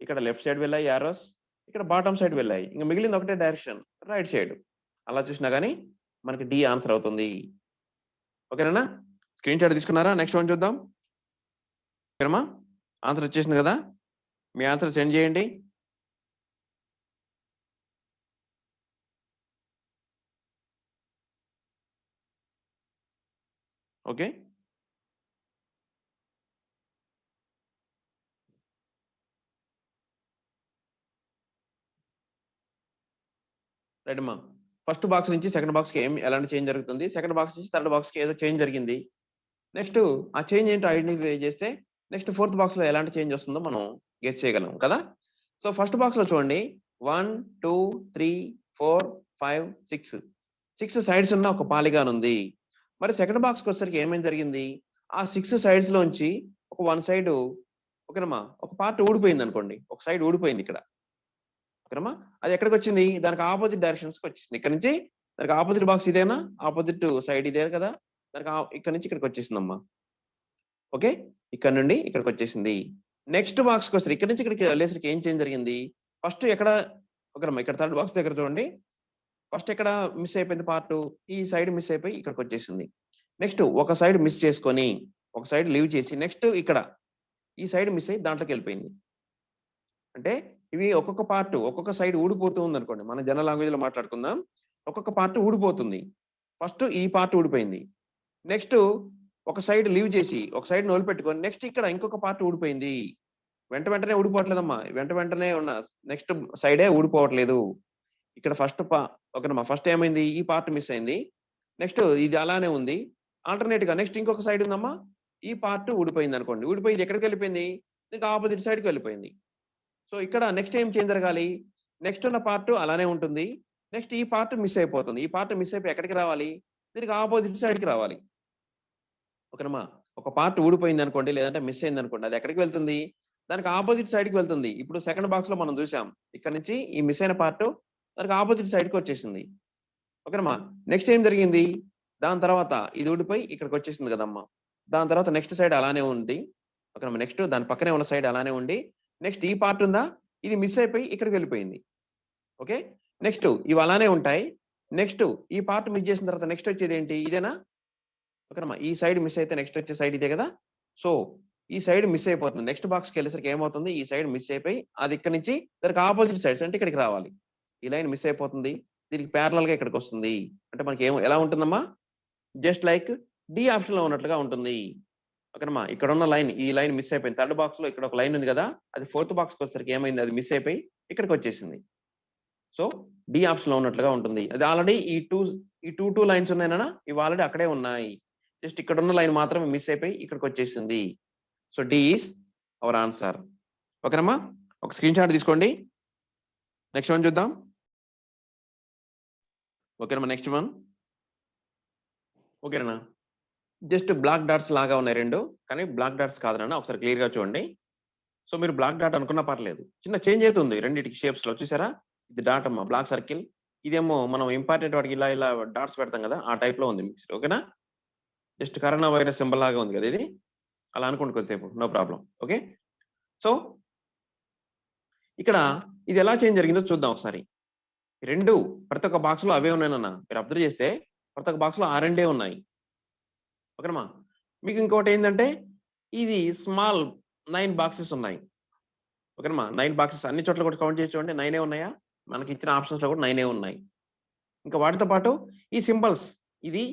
Speaker 1: ఇక్కడ లెఫ్ట్ సైడ్ వెళ్ళాయి యారోస్. ఇక్కడ బాటమ్ సైడ్ వెళ్ళాయి. ఇంక మిగిలింది ఒకటే డైరెక్షన్ రైట్ సైడ్. అలా చూసినా గాని మనకి డి ఆన్సర్ అవుతుంది. ఓకేనా? స్క్రీన్ షాట్ తీసుకున్నారా? నెక్స్ట్ వన్ చూద్దాం. ఓకేనమ్మా? ఆన్సర్ వచ్చేసింది కదా! మీ ఆన్సర్ సెండ్ చేయండి. ఓకే. రైట్ అమ్మా. ఫస్ట్ బాక్స్ నుంచి సెకండ్ బాక్స్‌కి ఎలాంటి చేంజ్ జరుగుతుంది? సెకండ్ బాక్స్ నుంచి థర్డ్ బాక్స్‌కి ఏదో చేంజ్ జరిగింది. నెక్స్ట్ ఆ చేంజ్ ఏంటో ఐడెంటిఫై చేస్తే నెక్స్ట్ ఫోర్త్ బాక్స్‌లో ఎలాంటి చేంజ్ వస్తుందో మనం గెస్ చేయగలం కదా! సో, ఫస్ట్ బాక్స్‌లో చూడండి 1, 2, 3, 4, 5, 6. 6 సైడ్స్ ఉన్న ఒక పాలిగాన్ ఉంది. మరి సెకండ్ బాక్స్‌కొచ్చేసరికి ఏమేం జరిగింది? ఆ 6 సైడ్స్‌లోంచి ఒక 1 సైడ్ ఓకేనమ్మా. ఒక పార్ట్ ఊడిపోయిందనుకోండి. ఒక సైడ్ ఊడిపోయింది ఇక్కడ. ఓకేనమ్మా. అది ఎక్కడికొచ్చింది? దానికి అపోజిట్ డైరెక్షన్స్‌కొచ్చేసింది. ఇక్కడ నుంచి దానికి అపోజిట్ బాక్స్ ఇదేనా? అపోజిట్ సైడ్ ఇదే కదా! దానికి ఇక్కడి నుంచి ఇక్కడికొచ్చేసిందమ్మా. ఓకే. ఇక్కడ నుండి ఇక్కడికొచ్చేసింది. నెక్స్ట్ బాక్స్‌కొస్తారు. ఇక్కడి నుంచి ఇక్కడికి వెళ్ళేసరికి ఏం చేంజ్ జరిగింది? ఫస్ట్ ఎక్కడ ఓకేనమ్మా. ఇక్కడ థర్డ్ బాక్స్ దగ్గర చూడండి. ఫస్ట్ ఎక్కడ మిస్ అయిపోయింది పార్టు? ఈ సైడ్ మిస్ అయిపోయి ఇక్కడికొచ్చేసింది. నెక్స్ట్ ఒక సైడ్ మిస్ చేసుకొని, ఒక సైడ్ లీవ్ చేసి నెక్స్ట్ ఇక్కడ ఈ సైడ్ మిస్ అయ్యి దాంట్లోకెళ్ళిపోయింది. అంటే ఇవి ఒక్కొక్క పార్ట్, ఒక్కొక్క సైడ్ ఊడిపోతూ ఉందనుకోండి. మన జనరల్ లాంగ్వేజ్‌లో మాట్లాడుకుందాం. ఒక్కొక్క పార్ట్ ఊడిపోతుంది. ఫస్ట్ ఈ పార్ట్ ఊడిపోయింది. నెక్స్ట్ ఒక సైడ్ లీవ్ చేసి, ఒక సైడ్‌ని వదిలిపెట్టుకొని నెక్స్ట్ ఇక్కడ ఇంకొక పార్ట్ ఊడిపోయింది. వెంటనే ఊడిపోవట్లేదమ్మా. వెంటనే ఉన్న నెక్స్ట్ సైడే ఊడిపోవట్లేదు. ఇక్కడ ఓకేనమ్మా. ఫస్ట్ ఏమైంది? ఈ పార్ట్ మిస్ అయింది. నెక్స్ట్ ఇది అలానే ఉంది. ఆల్టర్‌నేట్‌గా నెక్స్ట్ ఇంకొక సైడ్ ఉందమ్మా. ఈ పార్ట్ ఊడిపోయిందనుకోండి. ఊడిపోయి ఇది ఎక్కడికెళ్ళిపోయింది? దీనికి అపోజిట్ సైడ్‌కి వెళ్ళిపోయింది. సో, ఇక్కడ నెక్స్ట్ ఏం చేంజ్ జరగాలి? నెక్స్ట్ ఉన్న పార్ట్ అలానే ఉంటుంది. నెక్స్ట్ ఈ పార్ట్ మిస్ అయిపోతుంది. ఈ పార్ట్ మిస్ అయిపోయి ఎక్కడికి రావాలి? దీనికి అపోజిట్ సైడ్‌కి రావాలి. ఓకేనమ్మా. ఒక పార్ట్ ఊడిపోయిందనుకోండి, లేదంటే మిస్ అయిందనుకోండి. అది ఎక్కడికి వెళ్తుంది? దానికి ఆపోజిట్ సైడ్కి వెళ్తుంది. ఇప్పుడు సెకండ్ బాక్స్ లో మనం చూసాం. ఇక్కడ నుంచి ఈ మిస్ అయిన పార్ట్ దానికి ఆపోజిట్ సైడ్కి వచ్చేసింది. ఓకేనమ్మా. నెక్స్ట్ ఏం జరిగింది? దాని తర్వాత ఇది ఊడిపోయి ఇక్కడికి వచ్చేసింది కదమ్మా. దాని తర్వాత నెక్స్ట్ సైడ్ అలానే ఉంది. ఓకేనమ్మా. నెక్స్ట్ దాని పక్కనే ఉన్న సైడ్ అలానే ఉండి నెక్స్ట్ ఈ పార్ట్ ఉందా, ఇది మిస్ అయిపోయి ఇక్కడికి వెళ్ళిపోయింది. ఓకే. నెక్స్ట్ ఇవి అలానే ఉంటాయి. నెక్స్ట్ ఈ పార్ట్ మిస్ చేసిన తర్వాత నెక్స్ట్ వచ్చేది ఏంటి? ఇదేనా? ఓకేనమ్మా. ఈ సైడ్ మిస్ అయితే నెక్స్ట్ వచ్చే సైడ్ ఇదే కదా. సో ఈ సైడ్ మిస్ అయిపోతుంది. నెక్స్ట్ బాక్స్కి వెళ్ళేసరికి ఏమవుతుంది? ఈ సైడ్ మిస్ అయిపోయి అది ఇక్కడ నుంచి దానికి ఆపోజిట్ సైడ్స్ అంటే ఇక్కడికి రావాలి. ఈ లైన్ మిస్ అయిపోతుంది. దీనికి ప్యారలల్ గా ఇక్కడికి వస్తుంది. అంటే మనకి ఎలా ఉంటుందమ్మా? జస్ట్ లైక్ డి ఆప్షన్ లో ఉన్నట్లుగా ఉంటుంది. ఓకేనమ్మా. ఇక్కడ ఉన్న లైన్, ఈ లైన్ మిస్ అయిపోయింది. థర్డ్ బాక్స్ లో ఇక్కడ ఒక లైన్ ఉంది కదా, అది ఫోర్త్ బాక్స్కి వచ్చేసరికి ఏమైంది? అది మిస్ అయిపోయి ఇక్కడికి వచ్చేసింది. సో డి ఆప్షన్ లో ఉన్నట్లుగా ఉంటుంది. అది ఆల్రెడీ ఈ టూ లైన్స్ ఉన్నాయన్నా, ఇవి ఆల్రెడీ అక్కడే ఉన్నాయి. జస్ట్ ఇక్కడ ఉన్న లైన్ మాత్రమే మిస్ అయిపోయి ఇక్కడికి వచ్చేసింది. So D is our answer. ఓకేనమ్మా. ఒక స్క్రీన్ షాట్ తీసుకోండి. నెక్స్ట్ వన్ చూద్దాం. ఓకేనమ్మా. Next one. ఓకేనా? జస్ట్ బ్లాక్ డాట్స్ లాగా ఉన్నాయి రెండు, కానీ బ్లాక్ డాట్స్ కాదన్నా. ఒకసారి క్లియర్ గా చూడండి. సో మీరు బ్లాక్ డాట్ అనుకున్నా పర్లేదు. చిన్న చేంజ్ అవుతుంది రెండింటికి షేప్స్ లో. చూసారా? ఇది డాట్ అమ్మా, బ్లాక్ సర్కిల్. ఇదేమో మనం ఇంపార్టెంట్ వాటికి ఇలా ఇలా డాట్స్ పెడతాం కదా, ఆ టైప్ లో ఉంది మిక్స్డ్. ఓకేనా? జస్ట్ కరోనా వైరస్ సింబల్ లాగా ఉంది కదా ఇది. అలా అనుకోండి కొద్దిసేపు, నో ప్రాబ్లం. ఓకే. సో ఇక్కడ ఇది ఎలా చేంజ్ జరిగిందో చూద్దాం ఒకసారి. రెండు ప్రతి ఒక్క బాక్స్ లో అవే ఉన్నాయన్న. మీరు అబ్జర్వ్ చేస్తే ప్రతి ఒక్క బాక్స్ లో ఆ రెండే ఉన్నాయి. ఓకేనమ్మా. మీకు ఇంకోటి ఏంటంటే ఇది స్మాల్ 9 బాక్సెస్ ఉన్నాయి. ఓకేనమ్మా. 9 బాక్సెస్ అన్ని చోట్ల కూడా కౌంట్ చేసి చూడండి. 9 ఉన్నాయా? మనకి ఇచ్చిన ఆప్షన్స్ లో కూడా 9 ఉన్నాయి. ఇంకా వాటితో పాటు ఈ సింబల్స్, ఇది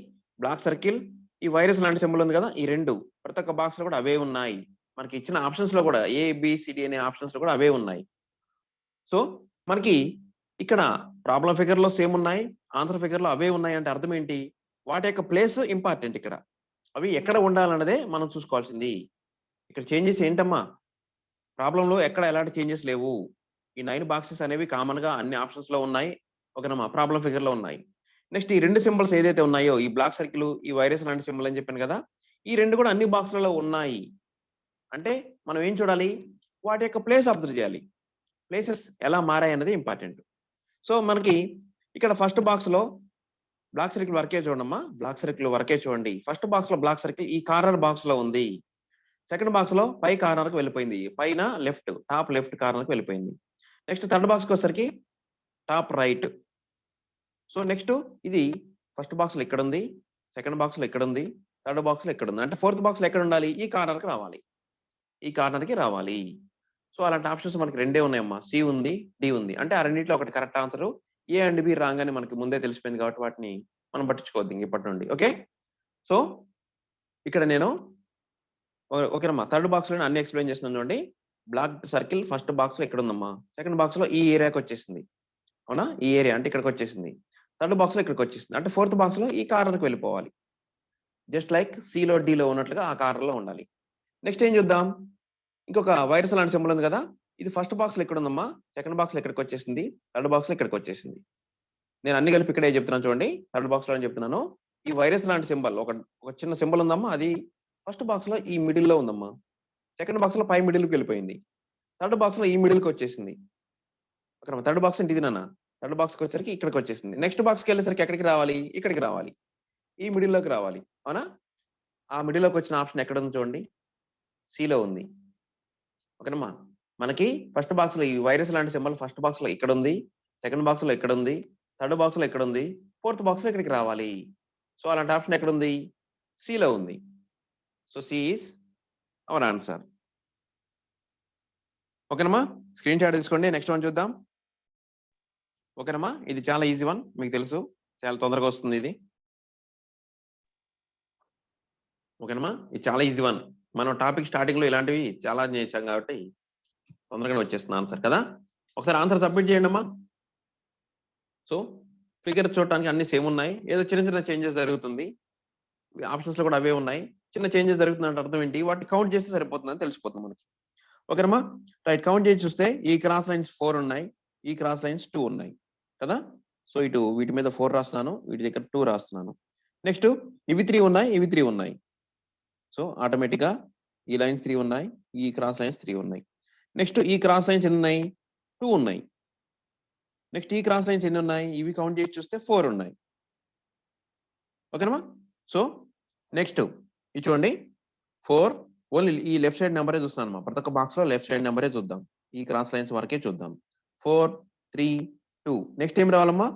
Speaker 1: బ్లాక్ సర్కిల్, ఈ వైరస్ లాంటి సింబల్ ఉంది కదా, ఈ రెండు ప్రతి ఒక్క బాక్స్ లో కూడా అవే ఉన్నాయి. మనకి ఇచ్చిన ఆప్షన్స్ లో కూడా ABCD అనే ఆప్షన్స్ లో కూడా అవే ఉన్నాయి. సో మనకి ఇక్కడ ప్రాబ్లం ఫిగర్ లో సేమ్ ఉన్నాయి, ఆన్సర్ ఫిగర్ లో అవే ఉన్నాయి. అంటే అర్థం ఏంటి? వాటి యొక్క ప్లేస్ ఇంపార్టెంట్. ఇక్కడ అవి ఎక్కడ ఉండాలన్నదే మనం చూసుకోవాల్సింది. ఇక్కడ చేంజెస్ ఏంటమ్మా? ప్రాబ్లం లో ఎక్కడ ఎలాంటి చేంజెస్ లేవు. ఈ 9 బాక్సెస్ అనేవి కామన్ గా అన్ని ఆప్షన్స్ లో ఉన్నాయి. ఓకేనమ్మా. ప్రాబ్లం ఫిగర్ లో ఉన్నాయి. నెక్స్ట్ ఈ రెండు సింబల్స్ ఏదైతే ఉన్నాయో, ఈ బ్లాక్ సర్కిల్, ఈ వైరస్ లాంటి సింబల్ అని చెప్పాను కదా, ఈ రెండు కూడా అన్ని బాక్స్లలో ఉన్నాయి. అంటే మనం ఏం చూడాలి? వాటి యొక్క ప్లేస్ అబ్జర్వ్ చేయాలి. ప్లేసెస్ ఎలా మారాయి అన్నది ఇంపార్టెంట్. సో మనకి ఇక్కడ ఫస్ట్ బాక్స్ లో బ్లాక్ సర్కిల్ వర్కే చూడమ్మా. బ్లాక్ సర్కిల్ వర్కే చూడండి. ఫస్ట్ బాక్స్ లో బ్లాక్ సర్కిల్ ఈ కార్నర్ బాక్స్ లో ఉంది. సెకండ్ బాక్స్ లో పై కార్నర్ కి వెళ్ళిపోయింది. పైన లెఫ్ట్, టాప్ లెఫ్ట్ కార్నర్ కి వెళ్ళిపోయింది. నెక్స్ట్ థర్డ్ బాక్స్ కి వచ్చేసరికి టాప్ రైట్. సో నెక్స్ట్ ఇది ఫస్ట్ బాక్స్ లో ఇక్కడ ఉంది, సెకండ్ బాక్స్ లో ఇక్కడ ఉంది, థర్డ్ బాక్స్ లో ఇక్కడ ఉంది. అంటే ఫోర్త్ బాక్స్ లో ఎక్కడ ఉండాలి? ఈ కార్నర్ కి రావాలి. ఈ కార్నర్ కి రావాలి. సో అలాంటి ఆప్షన్స్ మనకి రెండే ఉన్నాయమ్మా. సి ఉంది, డి ఉంది. అంటే ఆ రెండింటిలో ఒకటి correct answer. A and be wrong అని మనకి ముందే తెలిసిపోయింది కాబట్టి వాటిని మనం పట్టించుకోవద్దు ఇంక ఇప్పటి నుండి. ఓకే. సో ఇక్కడ నేను ఓకేనమ్మా, థర్డ్ బాక్స్ లో అన్ని ఎక్స్ప్లెయిన్ చేస్తున్నాను చూడండి. బ్లాక్ సర్కిల్ ఫస్ట్ బాక్స్ లో ఇక్కడ ఉందమ్మా. సెకండ్ బాక్స్ లో ఈ ఏరియాకి వచ్చేసింది. అవునా? ఈ ఏరియా అంటే ఇక్కడికి వచ్చేసింది. థర్డ్ బాక్స్ లో ఇక్కడికి వచ్చేసింది. అంటే ఫోర్త్ బాక్స్ లో ఈ కార్నర్కి వెళ్ళిపోవాలి. జస్ట్ లైక్ సిలో డిలో ఉన్నట్లుగా ఆ కార్నర్ లో ఉండాలి. నెక్స్ట్ ఏం చూద్దాం? ఇంకొక వైరస్ లాంటి సింబల్ ఉంది కదా, ఇది ఫస్ట్ బాక్స్ లో ఇక్కడ ఉందమ్మా, సెకండ్ బాక్స్ లో ఇక్కడికి వచ్చేసింది, థర్డ్ బాక్స్ లో ఇక్కడికి వచ్చేసింది. నేను అన్ని కలిపి ఇక్కడే చెప్తున్నాను చూడండి. థర్డ్ బాక్స్ లో చెప్తున్నాను. ఈ వైరస్ లాంటి సింబల్ ఒక చిన్న సింబల్ ఉందమ్మా, అది ఫస్ట్ బాక్స్ లో ఈ మిడిల్ లో ఉందమ్మా. సెకండ్ బాక్స్ లో పై మిడిల్ కి వెళ్ళిపోయింది. థర్డ్ బాక్స్ లో ఈ మిడిల్ కి వచ్చేసింది. ఓకే. థర్డ్ బాక్స్ అంటే ఇది నాన్న. థర్డ్ బాక్స్ కి వచ్చేసరికి ఇక్కడికి వచ్చేసింది. నెక్స్ట్ బాక్స్కి వెళ్ళేసరికి ఎక్కడికి రావాలి? ఇక్కడికి రావాలి. ఈ మిడిల్ లోకి రావాలి. అవునా? ఆ మిడిల్ లోకి వచ్చిన ఆప్షన్ ఎక్కడ ఉంది చూడండి. సిలో ఉంది. ఓకేనమ్మా. మనకి ఫస్ట్ బాక్స్ లో ఈ వైరస్ లాంటి సింబల్ ఫస్ట్ బాక్స్ లో ఇక్కడ ఉంది, సెకండ్ బాక్స్ లో ఇక్కడ ఉంది, థర్డ్ బాక్స్ లో ఇక్కడ ఉంది, ఫోర్త్ బాక్స్ లో ఇక్కడికి రావాలి. సో అలాంటి ఆప్షన్ ఎక్కడ ఉంది? సిలో ఉంది. So C is our answer. ఓకేనమ్మా. స్క్రీన్ షాట్ తీసుకోండి. నెక్స్ట్ వన్ చూద్దాం. ఓకేనమ్మా. ఇది చాలా ఈజీ వన్, మీకు తెలుసు, చాలా తొందరగా వస్తుంది ఇది. ఓకేనమ్మా. ఇది చాలా ఈజీ వన్. మనం టాపిక్ స్టార్టింగ్ లో ఇలాంటివి చాలా చేసాం కాబట్టి తొందరగానే వచ్చేస్తుంది ఆన్సర్ కదా. ఒకసారి ఆన్సర్ సబ్మిట్ చేయండి అమ్మా. సో ఫిగర్ చూడటానికి అన్ని సేమ్ ఉన్నాయి. ఏదో చిన్న చిన్న చేంజెస్ జరుగుతుంది. ఆప్షన్స్ లో కూడా అవే ఉన్నాయి. చిన్న చేంజెస్ జరుగుతుందంటే అర్థం ఏంటి? వాటిని కౌంట్ చేస్తే సరిపోతుందని తెలిసిపోతుంది మనకి. ఓకేనమ్మా. రైట్. కౌంట్ చేసి చూస్తే ఈ క్రాస్ లైన్స్ 4 ఉన్నాయి, ఈ క్రాస్ లైన్స్ 2 ఉన్నాయి కదా. సో ఇటు వీటి మీద 4 రాస్తున్నాను, వీటి దగ్గర 2 రాస్తున్నాను. నెక్స్ట్ ఇవి 3 ఉన్నాయి, ఇవి 3 ఉన్నాయి. సో ఆటోమేటిక్ గా ఈ లైన్స్ 3 ఉన్నాయి, ఈ క్రాస్ లైన్స్ 3 ఉన్నాయి. నెక్స్ట్ ఈ క్రాస్ లైన్స్ ఎన్ని ఉన్నాయి? 2 ఉన్నాయి. నెక్స్ట్ ఈ క్రాస్ లైన్స్ ఎన్ని ఉన్నాయి? ఇవి కౌంట్ చేసి చూస్తే 4 ఉన్నాయి. ఓకేనమ్మా? సో నెక్స్ట్ ఇది చూడండి 4 ఓన్లీ ఈ లెఫ్ట్ సైడ్ నెంబరే చూస్తున్నానమ్మా. ప్రతి ఒక్క బాక్స్‌లో లెఫ్ట్ సైడ్ నెంబరే చూద్దాం. ఈ క్రాస్ లైన్స్ వరకే చూద్దాం. 4, 3, 2 నెక్స్ట్ ఏం రావాలమ్మా?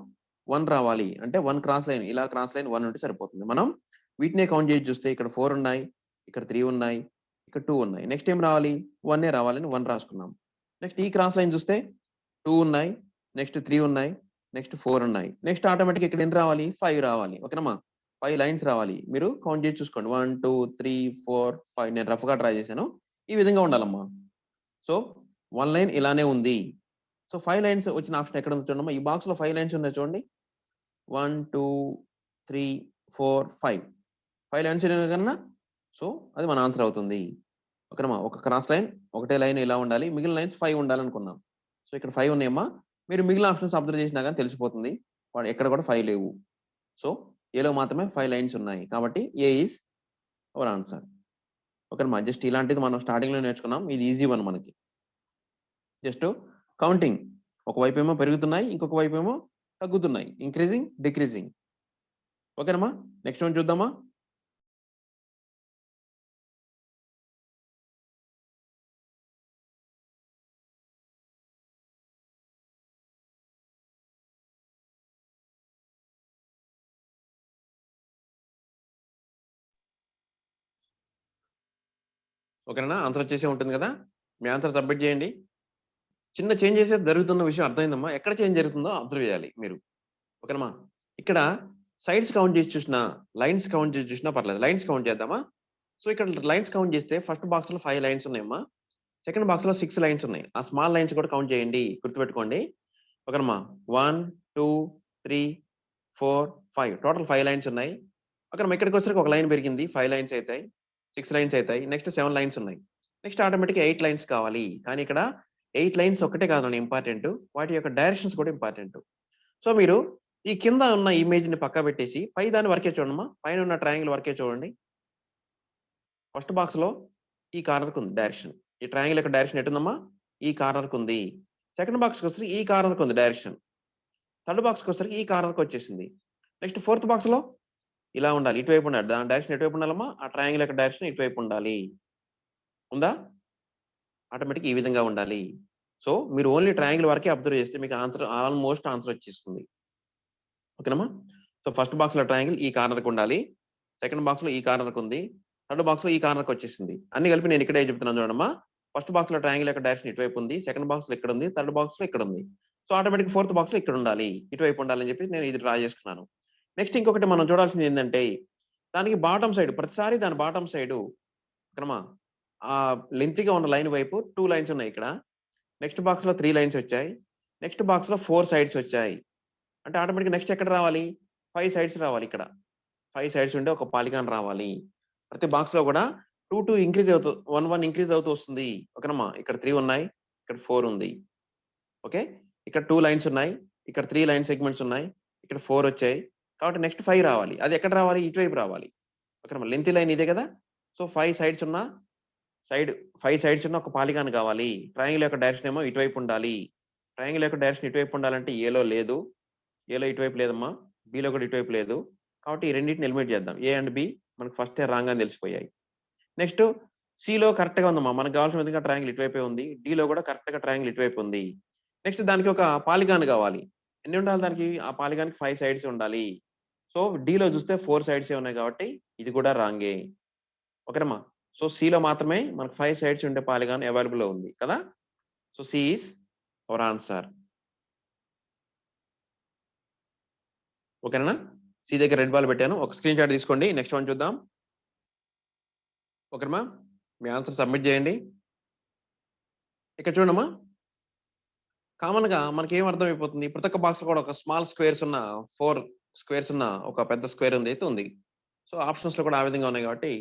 Speaker 1: 1 రావాలి. అంటే 1 క్రాస్ లైన్ ఇలా క్రాస్ లైన్ 1 ఉంటే సరిపోతుంది. మనం వీటినే కౌంట్ చేసి చూస్తే ఇక్కడ 4 ఉన్నాయి. ఇక్కడ 3 ఉన్నాయి. ఇక్కడ 2 ఉన్నాయి. నెక్స్ట్ ఏం రావాలి? 1 రావాలని 1 రాసుకున్నాం. నెక్స్ట్ ఈ క్రాస్ లైన్ చూస్తే 2 ఉన్నాయి. నెక్స్ట్ 3 ఉన్నాయి. నెక్స్ట్ 4 ఉన్నాయి. నెక్స్ట్ ఆటోమేటిక్‌గా ఇక్కడ ఎన్ని రావాలి? 5 రావాలి. ఓకేనమ్మా? 5 లైన్స్ రావాలి. మీరు కౌంట్ చేసి చూసుకోండి. 1, 2, 3, 4, 5 నేను రఫ్‌గా డ్రా చేశాను. ఈ విధంగా ఉండాలమ్మా. సో 1 లైన్ ఇలానే ఉంది. సో 5 లైన్స్ వచ్చిన ఆప్షన్ ఎక్కడ ఉంది చూడమ్మా. ఈ బాక్స్‌లో 5 లైన్స్ ఉన్నాయి చూడండి. 1, 2, 3, 4, 5. 5 లైన్స్ ఉన్నాయి కన్నా సో అది మన ఆన్సర్ అవుతుంది. ఓకేనమ్మా. ఒక క్రాస్ లైన్ ఒకటే లైన్ ఇలా ఉండాలి. మిగిలిన లైన్స్ 5 ఉండాలనుకున్నాం. సో ఇక్కడ 5 ఉన్నాయమ్మా. మీరు మిగిలిన ఆప్షన్స్ అబ్జర్వ్ చేసినా గాని తెలిసిపోతుంది. ఎక్కడ కూడా 5 లేవు. సో ఏలో మాత్రమే 5 లైన్స్ ఉన్నాయి. కాబట్టి ఏ ఈస్ అవర్ ఆన్సర్. ఓకేనమ్మా. జస్ట్ ఇలాంటిది మనం స్టార్టింగ్‌లో నేర్చుకున్నాం. ఇది ఈజీ వన్ మనకి. Just counting. ఒక వైపేమో పెరుగుతున్నాయి. ఇంకొక వైపేమో తగ్గుతున్నాయి. Increasing, decreasing. ఓకేనమ్మా. నెక్స్ట్ వన్ చూద్దామా? ఓకేనా? ఆన్సర్ వచ్చేసే ఉంటుంది కదా! మీ ఆన్సర్ సబ్మిట్ చేయండి. చిన్న చేంజ్ చేసేది జరుగుతున్న విషయం అర్థమైందమ్మా. ఎక్కడ చేంజ్ జరుగుతుందో అబ్జర్వ్ చేయాలి మీరు. ఓకేనమ్మా. ఇక్కడ సైడ్స్ కౌంట్ చేసి చూసినా, లైన్స్ కౌంట్ చేసి చూసినా పర్లేదు. లైన్స్ కౌంట్ చేద్దామా? సో ఇక్కడ లైన్స్ కౌంట్ చేస్తే ఫస్ట్ బాక్స్‌లో 5 లైన్స్ ఉన్నాయమ్మా. సెకండ్ బాక్స్‌లో 6 లైన్స్ ఉన్నాయి. ఆ స్మాల్ లైన్స్ కూడా కౌంట్ చేయండి. గుర్తుపెట్టుకోండి. ఓకేనమ్మా. 1, 2, 3, 4, 5 టోటల్ 5 లైన్స్ ఉన్నాయి. ఓకేనమ్మా. ఇక్కడికొచ్చేసరికి ఒక లైన్ పెరిగింది. 5 లైన్స్ అయితాయి. 6 లైన్స్ అయితాయి. నెక్స్ట్ 7 లైన్స్ ఉన్నాయి. నెక్స్ట్ ఆటోమేటిక్‌గా 8 లైన్స్ కావాలి. కానీ ఇక్కడ 8 లైన్స్ ఒక్కటే కాదండి ఇంపార్టెంట్. వాటి యొక్క డైరెక్షన్స్ కూడా ఇంపార్టెంట్. సో మీరు ఈ కింద ఉన్న ఇమేజ్‌ని పక్కన పెట్టేసి పై దాని వరకే చూడమ్మా. పైన ఉన్న ట్రయాంగిల్ వరకే చూడండి. ఫస్ట్ బాక్స్‌లో ఈ కార్నర్‌కి ఉంది డైరెక్షన్. ఈ ట్రయాంగిల్ యొక్క డైరెక్షన్ ఎటుందమ్మా? ఈ కార్నర్‌కి ఉంది. సెకండ్ బాక్స్‌కొస్తే ఈ కార్నర్‌కి ఉంది డైరెక్షన్. థర్డ్ బాక్స్‌కొచ్చేసరికి ఈ కార్నర్‌కి వచ్చేసింది. నెక్స్ట్ ఫోర్త్ బాక్స్‌లో ఇలా ఉండాలి. ఇటువైపు ఉండాలి. దాని డైరెక్షన్ ఎటువైపు ఉండాలమ్మా? ఆ ట్రయాంగిల్ యొక్క డైరెక్షన్ ఇటువైపు ఉండాలి. ఉందా? ఆటోమేటిక్‌గా ఈ విధంగా ఉండాలి. సో మీరు ఓన్లీ ట్రయాంగిల్ వరకే అబ్జర్వ్ చేస్తే మీకు ఆన్సర్ ఆల్‌మోస్ట్ ఆన్సర్ వచ్చేస్తుంది. ఓకేనమ్మా. సో ఫస్ట్ బాక్స్‌లో ట్రయాంగిల్ ఈ కార్నర్‌కి ఉండాలి. సెకండ్ బాక్స్‌లో ఈ కార్నర్‌కి ఉంది. థర్డ్ బాక్స్‌లో ఈ కార్నర్‌కి వచ్చేసింది. అన్ని కలిపి నేను ఇక్కడే చెప్తున్నాను చూడండమ్మా. ఫస్ట్ బాక్స్‌లో ట్రయాంగిల్ యొక్క డైరెక్షన్ ఇటువైపు ఉంది. సెకండ్ బాక్స్‌లో ఇక్కడ ఉంది. థర్డ్ బాక్స్‌లో ఇక్కడ ఉంది. సో ఆటోమేటిక్ ఫోర్త్ బాక్స్‌లో ఇక్కడ ఉండాలి. ఇటువైపు ఉండాలని చెప్పి నేను ఇది డ్రా చేసుకున్నాను. నెక్స్ట్ ఇంకొకటి మనం చూడాల్సింది ఏందంటే దానికి బాటమ్ సైడ్ ప్రతిసారి దాని బాటమ్ సైడు ఓకేనమ్మా. లెంగ్తీగా ఉన్న లైన్ వైపు 2 లైన్స్ ఉన్నాయి ఇక్కడ. నెక్స్ట్ బాక్స్‌లో 3 లైన్స్ వచ్చాయి. నెక్స్ట్ బాక్స్‌లో 4 సైడ్స్ వచ్చాయి. అంటే ఆటోమేటిక్‌గా నెక్స్ట్ ఎక్కడ రావాలి? 5 సైడ్స్ రావాలి ఇక్కడ. 5 సైడ్స్ ఉండే ఒక పాలిగాన్ రావాలి. ప్రతి బాక్స్‌లో కూడా 2, 2 ఇంక్రీజ్ అవుతూ 1, 1 ఇంక్రీజ్ అవుతూ వస్తుంది. ఓకేనమ్మా. ఇక్కడ 3 ఉన్నాయి. ఇక్కడ 4 ఉంది. ఓకే. ఇక్కడ 2 లైన్స్ ఉన్నాయి. ఇక్కడ 3 లైన్ సెగ్మెంట్స్ ఉన్నాయి. ఇక్కడ 4 వచ్చాయి. కాబట్టి నెక్స్ట్ 5 రావాలి. అది ఎక్కడ రావాలి? ఇటువైపు రావాలి. ఓకేనమ్మా. లెంగ్తీ లైన్ ఇదే కదా! సో 5 సైడ్స్ ఉన్న 5 సైడ్స్ ఉన్న ఒక పాలిగాన్ కావాలి. ట్రయాంగిల్ యొక్క డైరెక్షన్ ఏమో ఇటువైపు ఉండాలి. ట్రయాంగిల్ యొక్క డైరెక్షన్ ఇటువైపు ఉండాలంటే ఏలో లేదు. ఏలో ఇటువైపు లేదమ్మా. బిలో కూడా ఇటువైపు లేదు. కాబట్టి ఈ రెండిటిని ఎలిమినేట్ చేద్దాం. ఏ అండ్ బి మనకు ఫస్టే రాంగ్ అని తెలిసిపోయాయి. నెక్స్ట్ సిలో కరెక్ట్‌గా ఉందమ్మా. మనకు కావాల్సిన విధంగా ట్రయాంగిల్ ఇటువైపే ఉంది. డిలో కూడా కరెక్ట్‌గా ట్రయాంగిల్ ఇటువైపు ఉంది. నెక్స్ట్ దానికి ఒక పాలిగాన్ కావాలి. ఎన్ని ఉండాలి దానికి? ఆ పాలిగాన్‌కి 5 సైడ్స్ ఉండాలి. సో డిలో చూస్తే 4 సైడ్సే ఉన్నాయి కాబట్టి ఇది కూడా రాంగే. ఓకేనమ్మా. సో సిలో మాత్రమే మనకు 5 సైడ్స్ ఉండే పాలిగాన్ అవైలబుల్‌లో ఉంది కదా! So C is our answer. ఓకేనా? సి దగ్గర రెడ్ బాల్ పెట్టాను. ఒక స్క్రీన్ షాట్ తీసుకోండి. నెక్స్ట్ వన్ చూద్దాం. ఓకేనమ్మా. మీ ఆన్సర్ సబ్మిట్ చేయండి. ఇక్కడ చూడమ్మా. కామన్‌గా మనకేం అర్థమైపోతుంది. ప్రతి ఒక్క బాక్స్‌లో కూడా ఒక స్మాల్ స్క్వేర్స్ ఉన్న 4 స్క్వేర్స్ ఉన్న ఒక పెద్ద స్క్వేర్ ఉంది అయితే ఉంది. సో ఆప్షన్స్‌లో కూడా ఆ విధంగా ఉన్నాయి కాబట్టి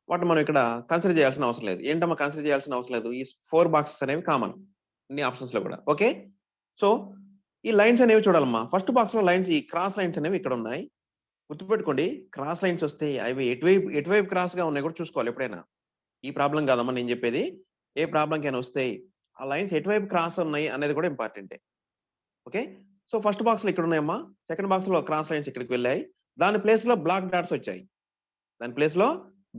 Speaker 1: వాటిని మనం ఇక్కడ కన్సిడర్ చేయాల్సిన అవసరం లేదు. ఏంటమ్మా కన్సిడర్ చేయాల్సిన అవసరం లేదు. ఈ 4 బాక్సెస్ అనేవి కామన్. అన్ని ఆప్షన్స్‌లో కూడా. ఓకే. సో ఈ లైన్స్ అనేవి చూడాలమ్మా. ఫస్ట్ బాక్స్‌లో లైన్స్ ఈ క్రాస్ లైన్స్ అనేవి ఇక్కడ ఉన్నాయి. గుర్తుపెట్టుకోండి క్రాస్ లైన్స్ వస్తే అవి ఎటువైపు క్రాస్‌గా ఉన్నాయి కూడా చూసుకోవాలి ఎప్పుడైనా. ఈ ప్రాబ్లమ్ కాదమ్మా నేను చెప్పేది. ఏ ప్రాబ్లమ్‌కైనా వస్తే ఆ లైన్స్ ఎటువైపు క్రాస్ ఉన్నాయి అనేది కూడా ఇంపార్టెంటే. ఓకే. సో ఫస్ట్ బాక్స్‌లో ఇక్కడ ఉన్నాయమ్మా. సెకండ్ బాక్స్‌లో క్రాస్ లైన్స్ ఇక్కడికి వెళ్ళాయి. దాని ప్లేస్‌లో బ్లాక్ డాట్స్ వచ్చాయి. దాని ప్లేస్‌లో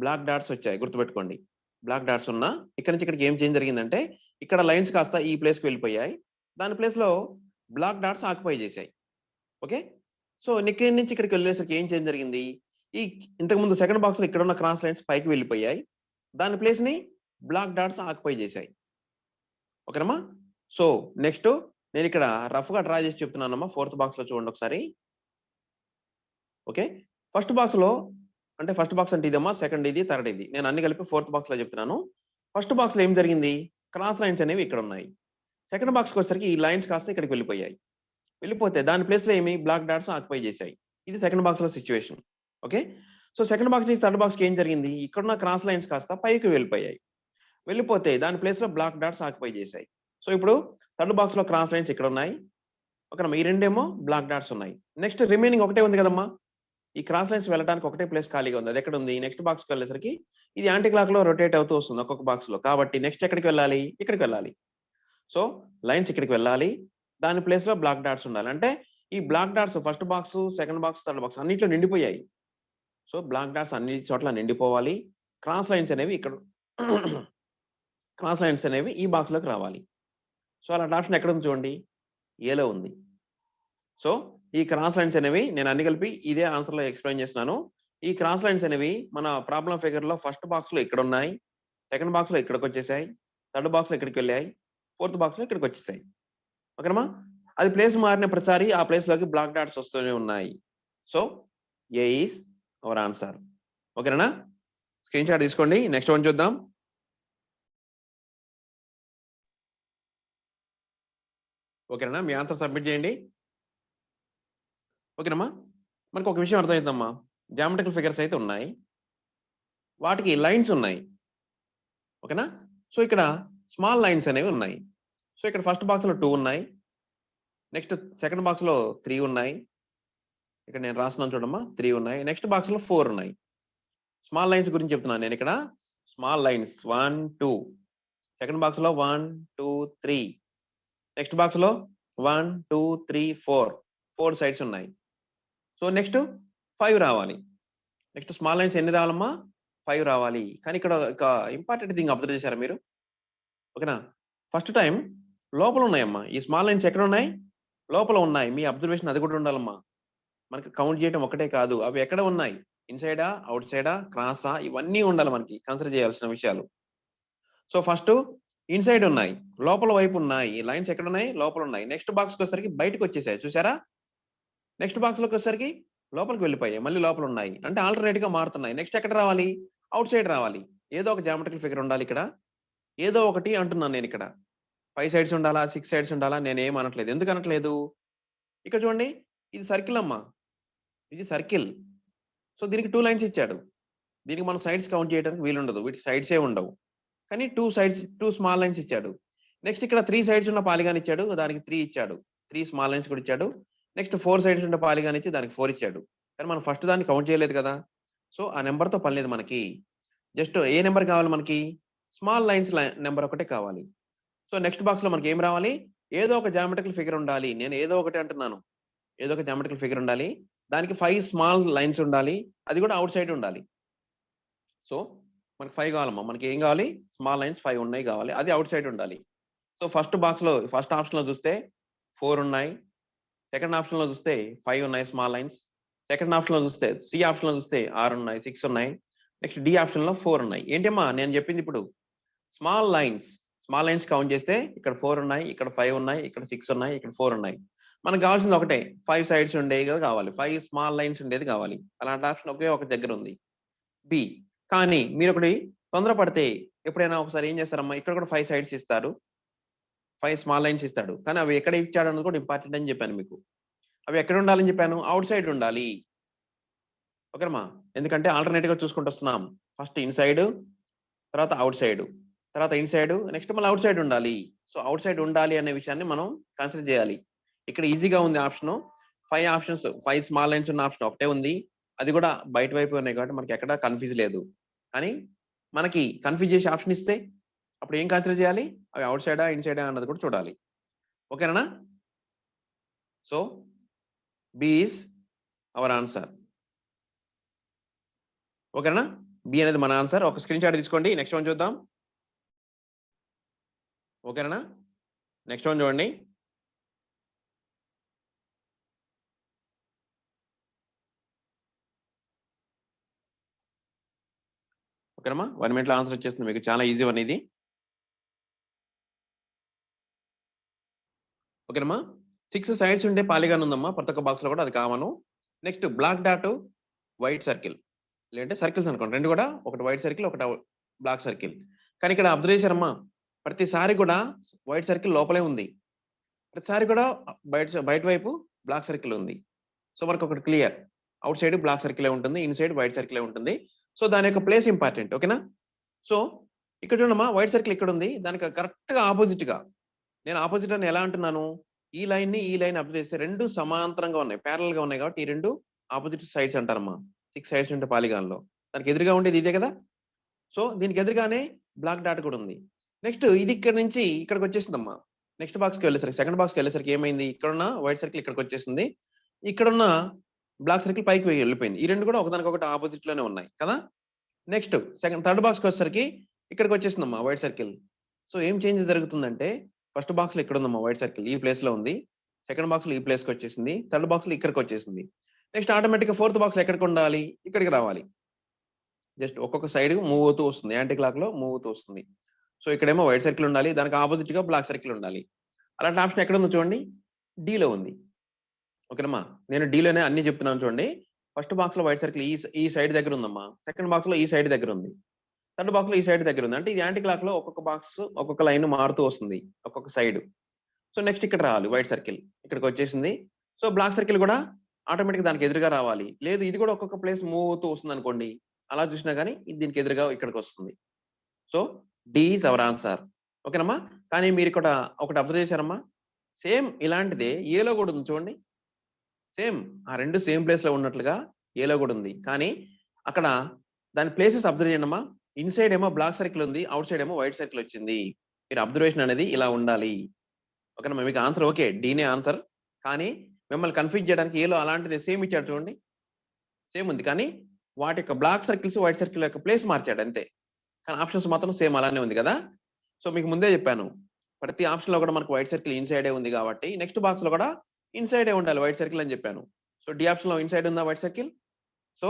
Speaker 1: బ్లాక్ డాట్స్ వచ్చాయి. గుర్తుపెట్టుకోండి. బ్లాక్ డాట్స్ ఉన్న ఇక్కడి నుంచి ఇక్కడికి ఏం చేంజ్ జరిగిందంటే, ఇక్కడ లైన్స్ కాస్త ఈ ప్లేస్‌కి వెళ్ళిపోయాయి. దాని ప్లేస్‌లో బ్లాక్ డాట్స్ ఆక్యుపై చేశాయి. ఓకే. సో ఇక్కడి నుంచి ఇక్కడికి వెళ్ళేసరికి ఏం చేంజ్ జరిగింది? ఈ ఇంతకుముందు సెకండ్ బాక్స్‌లో ఇక్కడున్న క్రాస్ లైన్స్ పైకి వెళ్ళిపోయాయి. దాని ప్లేస్‌ని బ్లాక్ డాట్స్ ఆక్యుపై చేశాయి. ఓకేనమ్మా? సో నెక్స్ట్ నేనిక్కడ రఫ్‌గా డ్రా చేసి చెప్తున్నానమ్మా. ఫోర్త్ బాక్స్‌లో చూడండి ఒకసారి. ఓకే. ఫస్ట్ బాక్స్‌లో ఫస్ట్ బాక్స్ అంటే ఇదమ్మా. సెకండ్ ఇది, థర్డ్ ఇది. నేను అన్ని కలిపి ఫోర్త్ బాక్స్‌లో చెప్తున్నాను. ఫస్ట్ బాక్స్‌లో ఏం జరిగింది? క్రాస్ లైన్స్ అనేవి ఇక్కడున్నాయి. సెకండ్ బాక్స్‌కొచ్చేసరికి ఈ లైన్స్ కాస్త ఇక్కడికి వెళ్ళిపోయాయి. వెళ్ళిపోతే దాని ప్లేస్‌లో ఏమి బ్లాక్ డాట్స్ ఆక్యుపై చేశాయి. ఇది సెకండ్ బాక్స్‌లో situation. Okay. So second box నుంచి థర్డ్ బాక్స్‌కి ఏం జరిగింది? ఇక్కడున్న క్రాస్ లైన్స్ కాస్త పైకి వెళ్ళిపోయాయి. వెళ్ళిపోతే దాని ప్లేస్‌లో బ్లాక్ డాట్స్ ఆక్యుపై చేశాయి. సో ఇప్పుడు థర్డ్ బాక్స్‌లో క్రాస్ లైన్స్ ఇక్కడున్నాయి. ఓకేనమ్మా. ఈ రెండేమో బ్లాక్ డాట్స్ ఉన్నాయి. నెక్స్ట్ రిమైనింగ్ ఒకటే ఉంది కదమ్మా! ఈ క్రాస్ లైన్స్ వెళ్ళడానికి ఒకటే ప్లేస్ ఖాళీగా ఉంది. అదెక్కడుంది? నెక్స్ట్ బాక్స్‌కి వెళ్ళేసరికి ఇది యాంటీ క్లాక్‌లో రొటేట్ అవుతూ వస్తుంది ఒక్కొక్క బాక్స్‌లో. కాబట్టి నెక్స్ట్ ఎక్కడికి వెళ్ళాలి? ఇక్కడికి వెళ్ళాలి. సో లైన్స్ ఇక్కడికి వెళ్ళాలి. దాని ప్లేస్‌లో బ్లాక్ డాట్స్ ఉండాలి. అంటే ఈ black dots first box, second box, third box అన్నిట్లో నిండిపోయాయి. సో బ్లాక్ డాట్స్ అన్ని చోట్ల నిండిపోవాలి. క్రాస్ లైన్స్ అనేవి ఇక్కడ క్రాస్ లైన్స్ అనేవి ఈ బాక్స్‌లోకి రావాలి. సో అలాంటి ఆప్షన్ ఎక్కడుంది చూడండి. ఏలో ఉంది. సో ఈ క్రాస్ లైన్స్ అనేవి నేను అన్ని కలిపి ఇదే ఆన్సర్‌లో ఎక్స్‌ప్లెయిన్ చేస్తున్నాను. ఈ క్రాస్ లైన్స్ అనేవి మన ప్రాబ్లమ్ ఫిగర్‌లో ఫస్ట్ బాక్స్‌లో ఇక్కడున్నాయి. సెకండ్ బాక్స్‌లో ఇక్కడికొచ్చేసాయి. థర్డ్ బాక్స్‌లో ఇక్కడికెళ్ళాయి. ఫోర్త్ బాక్స్‌లో ఇక్కడికొచ్చేసాయి. ఓకేనమ్మా? అది ప్లేస్ మారిన ప్రతిసారి ఆ ప్లేస్‌లోకి బ్లాక్ డాట్స్ వస్తూనే ఉన్నాయి. So A is our answer. ఓకేనా? స్క్రీన్ షాట్ తీసుకోండి. నెక్స్ట్ వన్ చూద్దాం. ఓకేనా? మీ ఆన్సర్ సబ్మిట్ చేయండి. ఓకేనమ్మా? మనకు ఒక విషయం అర్థమైందమ్మా. జియోమెట్రికల్ ఫిగర్స్ అయితే ఉన్నాయి. వాటికి లైన్స్ ఉన్నాయి. ఓకేనా? సో ఇక్కడ స్మాల్ లైన్స్ అనేవి ఉన్నాయి. సో ఇక్కడ ఫస్ట్ బాక్స్‌లో 2 ఉన్నాయి. నెక్స్ట్ సెకండ్ బాక్స్‌లో 3 ఉన్నాయి. ఇక్కడ నేను రాస్తున్నాను చూడమ్మా. 3 ఉన్నాయి. నెక్స్ట్ బాక్స్‌లో 4 ఉన్నాయి. స్మాల్ లైన్స్ గురించి చెప్తున్నాను నేనిక్కడ. స్మాల్ లైన్స్ 1, 2 సెకండ్ బాక్స్‌లో 1, 2, 3 నెక్స్ట్ బాక్స్‌లో 1, 2, 3, 4 4 సైడ్స్ ఉన్నాయి. సో నెక్స్ట్ 5 రావాలి. నెక్స్ట్ స్మాల్ లైన్స్ ఎన్ని రావాలమ్మా? 5 రావాలి. కానీ ఇక్కడ ఒక ఇంపార్టెంట్ థింగ్ అబ్జర్వ్ చేసారా మీరు? ఓకేనా? ఫస్ట్ టైమ్ లోపల ఉన్నాయమ్మా. ఈ స్మాల్ లైన్స్ ఎక్కడున్నాయి? లోపల ఉన్నాయి. మీ అబ్జర్వేషన్ అది కూడా ఉండాలమ్మా. మనకి కౌంట్ చేయడం ఒకటే కాదు. అవి ఎక్కడ ఉన్నాయి? ఇన్‌సైడా? ఔట్ సైడా? క్రాసా? ఇవన్నీ ఉండాలి మనకి కన్సిడర్ చేయాల్సిన విషయాలు. సో ఫస్ట్ ఇన్‌సైడ్ ఉన్నాయి. లోపల వైపు ఉన్నాయి. ఈ లైన్స్ ఎక్కడున్నాయి? లోపల ఉన్నాయి. నెక్స్ట్ బాక్స్‌కొచ్చేసరికి బయటకొచ్చేసాయి. చూసారా? నెక్స్ట్ బాక్స్‌లోకొచ్చేసరికి లోపలికి వెళ్ళిపోయాయి. మళ్ళీ లోపల ఉన్నాయి. అంటే ఆల్టర్‌నేట్‌గా మారుతున్నాయి. నెక్స్ట్ ఎక్కడ రావాలి? ఔట్ సైడ్ రావాలి. ఏదో ఒక జియోమెట్రికల్ ఫిగర్ ఉండాలిక్కడ. ఏదో ఒకటి అంటున్నాను నేనిక్కడ. 5 సైడ్స్ ఉండాలా? 6 సైడ్స్ ఉండాలా? నేనేం అనట్లేదు. ఎందుకు అనట్లేదు? ఇక్కడ చూడండి. ఇది సర్కిల్ అమ్మా. ఇది సర్కిల్. సో దీనికి 2 లైన్స్ ఇచ్చాడు. దీనికి మనం సైడ్స్ కౌంట్ చేయడానికి వీలుండదు. వీటికి సైడ్సే ఉండవు. కానీ 2 సైడ్స్ 2 స్మాల్ లైన్స్ ఇచ్చాడు. నెక్స్ట్ ఇక్కడ 3 సైడ్స్ ఉన్న పాలిగాన్ ఇచ్చాడు. దానికి 3 ఇచ్చాడు. 3 స్మాల్ లైన్స్ కూడా ఇచ్చాడు. నెక్స్ట్ 4 సైడ్స్ ఉన్న పాలిగాన్ ఇచ్చి దానికి 4 ఇచ్చాడు. కానీ మనం ఫస్ట్ దాన్ని కౌంట్ చేయలేదు కదా! సో ఆ నంబర్‌తో పని లేదు మనకి. జస్ట్ ఏ నంబర్ కావాలి మనకి? స్మాల్ లైన్స్ నంబర్ ఒకటే కావాలి. సో నెక్స్ట్ బాక్స్‌లో మనకి ఏం రావాలి? ఏదో ఒక జియోమెట్రికల్ ఫిగర్ ఉండాలి. నేను ఏదో ఒకటి అంటున్నాను. ఏదో ఒక జియోమెట్రికల్ ఫిగర్ ఉండాలి. దానికి 5 స్మాల్ లైన్స్ ఉండాలి. అది కూడా ఔట్ సైడ్ ఉండాలి. సో మనకి 5 కావాలమ్మా. మనకి ఏం కావాలి? స్మాల్ లైన్స్ 5 ఉన్నాయి కావాలి. అది ఔట్ సైడ్ ఉండాలి. సో ఫస్ట్ ఆప్షన్‌లో చూస్తే 4 ఉన్నాయి. సెకండ్ ఆప్షన్‌లో చూస్తే 5 ఉన్నాయి స్మాల్ లైన్స్. సెకండ్ ఆప్షన్‌లో చూస్తే సి ఆప్షన్‌లో చూస్తే 6 ఉన్నాయి. 6 ఉన్నాయి. నెక్స్ట్ డి ఆప్షన్‌లో 4 ఉన్నాయి. ఏంటమ్మా నేను చెప్పింది ఇప్పుడు small lines. Small lines count చేస్తే ఇక్కడ 4 ఉన్నాయి. ఇక్కడ 5 ఉన్నాయి. ఇక్కడ 6 ఉన్నాయి. ఇక్కడ 4 ఉన్నాయి. మనకు కావాల్సింది ఒకటే 5 సైడ్స్ ఉండేది కావాలి. 5 స్మాల్ లైన్స్ ఉండేది కావాలి. అలాంటి ఆప్షన్ ఒకే ఒక దగ్గర ఉంది. బి. కానీ మీరొకటి తొందరపడితే ఎప్పుడైనా ఒకసారి ఏం చేస్తారమ్మా? ఇక్కడ కూడా 5 సైడ్స్ ఇస్తారు. 5 స్మాల్ లైన్స్ ఇస్తాడు. కానీ అవి ఎక్కడ ఇచ్చాడన్నది కూడా ఇంపార్టెంట్ అని చెప్పాను మీకు. అవి ఎక్కడ ఉండాలని చెప్పాను? ఔట్ సైడ్ ఉండాలి. ఓకేనమ్మా. ఎందుకంటే ఆల్టర్‌నేట్‌గా చూసుకుంటూ వస్తున్నాం. ఫస్ట్ ఇన్‌సైడ్, తర్వాత ఔట్ సైడ్, తర్వాత ఇన్‌సైడ్, నెక్స్ట్ మళ్ళీ ఔట్ సైడ్ ఉండాలి. సో ఔట్ సైడ్ ఉండాలి అనే విషయాన్ని మనం కన్సిడర్ చేయాలి. ఇక్కడ ఈజీగా ఉంది ఆప్షను. 5 ఆప్షన్స్ 5 స్మాల్ లైన్స్ ఉన్న ఆప్షన్ ఒకటే ఉంది. అది కూడా బయట వైపు ఉన్నాయి కాబట్టి మనకి ఎక్కడ కన్‌ఫ్యూజ్ లేదు. కానీ మనకి కన్‌ఫ్యూజ్ చేసే ఆప్షన్ ఇస్తే అప్పుడు ఏం కన్సిడర్ చేయాలి? అవి అవుట్ సైడా, ఇన్సైడా అన్నది కూడా చూడాలి. ఓకేనా? So B is our answer. ఓకేనా? బి అనేది మన ఆన్సర్. ఒక స్క్రీన్ షాట్ తీసుకోండి. నెక్స్ట్ వన్ చూద్దాం. ఓకేనా? నెక్స్ట్ వన్ చూడండి. ఓకేనమ్మా? 1 మినిట్‌లో ఆన్సర్ వచ్చేస్తుంది మీకు. చాలా ఈజీ వన్ ఇది. ఓకేనమ్మా? 6 సైడ్స్ ఉండే పాలిగాన్ ఉందమ్మా. ప్రతి ఒక్క బాక్స్‌లో కూడా అది common. Next black dot, white circle. లేదంటే సర్కిల్స్ అనుకోండి. 2 కూడా ఒకటి వైట్ సర్కిల్, ఒకటి బ్లాక్ సర్కిల్. కానీ ఇక్కడ అబ్జర్వ్ చేశారమ్మా? ప్రతిసారి కూడా వైట్ సర్కిల్ లోపలే ఉంది. ప్రతిసారి కూడా బయట వైపు బ్లాక్ సర్కిల్ ఉంది. సో మనకొకటి క్లియర్. ఔట్ సైడ్ బ్లాక్ సర్కిలే ఉంటుంది. ఇన్‌సైడ్ వైట్ సర్కిలే ఉంటుంది. సో దాని యొక్క ప్లేస్ ఇంపార్టెంట్. ఓకేనా? సో ఇక్కడ చూడమ్మా, వైట్ సర్కిల్ ఇక్కడ ఉంది. దానికి కరెక్ట్‌గా ఆపోజిట్‌గా నేను ఆపోజిట్ అని ఎలా అంటున్నాను? ఈ లైన్‌ని, ఈ లైన్ అబ్జర్వ్ చేస్తే 2 సమాంతరంగా ఉన్నాయి. పారలెల్‌గా ఉన్నాయి కాబట్టి ఈ 2 ఆపోజిట్ సైడ్స్ అంటారమ్మా. 6 సైడ్స్ ఉంటే పాలిగాన్‌లో. దానికి ఎదురుగా ఉండేది ఇదే కదా! సో దీనికి ఎదురుగానే బ్లాక్ డాట్ కూడా ఉంది. నెక్స్ట్ ఇది ఇక్కడి నుంచి ఇక్కడికొచ్చేసిందమ్మా. నెక్స్ట్ బాక్స్‌కి వెళ్ళేసరికి, సెకండ్ బాక్స్‌కి వెళ్ళేసరికి ఏమైంది? ఇక్కడున్న వైట్ సర్కిల్ ఇక్కడికొచ్చేసింది. ఇక్కడున్న బ్లాక్ సర్కిల్ పైకి వెళ్ళిపోయింది. ఈ 2 కూడా ఒకదానికొకటి ఆపోజిట్ లోనే ఉన్నాయి కదా! నెక్స్ట్ థర్డ్ బాక్స్‌కొచ్చేసరికి ఇక్కడికొచ్చేసిందమ్మా వైట్ సర్కిల్. సో ఏం చేంజెస్ జరుగుతుందంటే, ఫస్ట్ బాక్స్‌లో ఇక్కడుందమ్మా వైట్ సర్కిల్. ఈ ప్లేస్‌లో ఉంది. సెకండ్ బాక్స్‌లో ఈ ప్లేస్‌కొచ్చేసింది. థర్డ్ బాక్స్‌లో ఇక్కడికొచ్చేసింది. నెక్స్ట్ ఆటోమేటిక్‌గా ఫోర్త్ బాక్స్‌లో ఎక్కడికుండాలి? ఇక్కడికి రావాలి. జస్ట్ ఒక్కొక్క సైడ్ మూవ్ అవుతూ వస్తుంది. యాంటీ క్లాక్‌లో మూవ్ అవుతూ వస్తుంది. సో ఇక్కడేమో వైట్ సర్కిల్ ఉండాలి. దానికి అపోజిట్‌గా బ్లాక్ సర్కిల్ ఉండాలి. అలాంటి ఆప్షన్ ఎక్కడుందో చూడండి. డీలో ఉంది. ఓకేనమ్మా? నేను డీలోనే అన్నీ చెప్తున్నాను చూడండి. ఫస్ట్ బాక్స్‌లో వైట్ సర్కిల్ ఈ సైడ్ దగ్గర ఉందమ్మా. సెకండ్ బాక్స్‌లో ఈ సైడ్ దగ్గర ఉంది. థర్డ్ బాక్స్‌లో ఈ సైడ్ దగ్గర ఉంది. అంటే ఇది యాంటీ క్లాక్‌లో ఒక్కొక్క బాక్స్, ఒక్కొక్క లైన్ మారుతూ వస్తుంది. ఒక్కొక్క సైడ్. సో నెక్స్ట్ ఇక్కడ రావాలి వైట్ సర్కిల్. ఇక్కడికొచ్చేసింది. సో బ్లాక్ సర్కిల్ కూడా ఆటోమేటిక్‌గా దానికి ఎదురుగా రావాలి. లేదు ఇది కూడా ఒక్కొక్క ప్లేస్ మూవ్ అవుతూ వస్తుందనుకోండి. అలా చూసినా గాని ఇది దీనికి ఎదురుగా ఇక్కడికొస్తుంది. So D is our answer. ఓకేనమ్మా? కానీ మీరిక్కడ ఒకటి అబ్జర్వ్ చేశారమ్మా? సేమ్ ఇలాంటిదే ఏలో కూడా ఉంది చూడండి. సేమ్ ఆ 2 సేమ్ ప్లేస్‌లో ఉన్నట్లుగా ఏలో కూడా ఉంది. కానీ అక్కడ దాని ప్లేసెస్ అబ్జర్వ్ చేయండమ్మా. ఇన్‌సైడ్ ఏమో బ్లాక్ సర్కిల్ ఉంది. ఔట్ సైడ్ ఏమో వైట్ సర్కిల్ వచ్చింది. మీరు అబ్జర్వేషన్ అనేది ఇలా ఉండాలి. ఓకేనా? మీకు ఆన్సర్ ఓకే. డీనే ఆన్సర్. కానీ మిమ్మల్ని కన్‌ఫ్యూజ్ చేయడానికి ఏలో అలాంటిదే సేమ్ ఇచ్చాడు చూడండి. సేమ్ ఉంది. కానీ వాటి యొక్క బ్లాక్ సర్కిల్స్, వైట్ సర్కిల్ యొక్క ప్లేస్ మార్చాడు అంతే. కానీ ఆప్షన్స్ మాత్రం సేమ్ అలానే ఉంది కదా! సో మీకు ముందే చెప్పాను. ప్రతి ఆప్షన్‌లో కూడా మనకు వైట్ సర్కిల్ ఇన్‌సైడే ఉంది కాబట్టి నెక్స్ట్ బాక్స్‌లో కూడా ఇన్‌సైడే ఉండాలి వైట్ సర్కిల్ అని చెప్పాను. సో డి ఆప్షన్‌లో ఇన్‌సైడ్ ఉందా వైట్ సర్కిల్? సో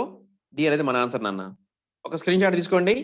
Speaker 1: డి అనేది మన ఆన్సర్ నాన్న. ఒక స్క్రీన్ షాట్ తీసుకోండి.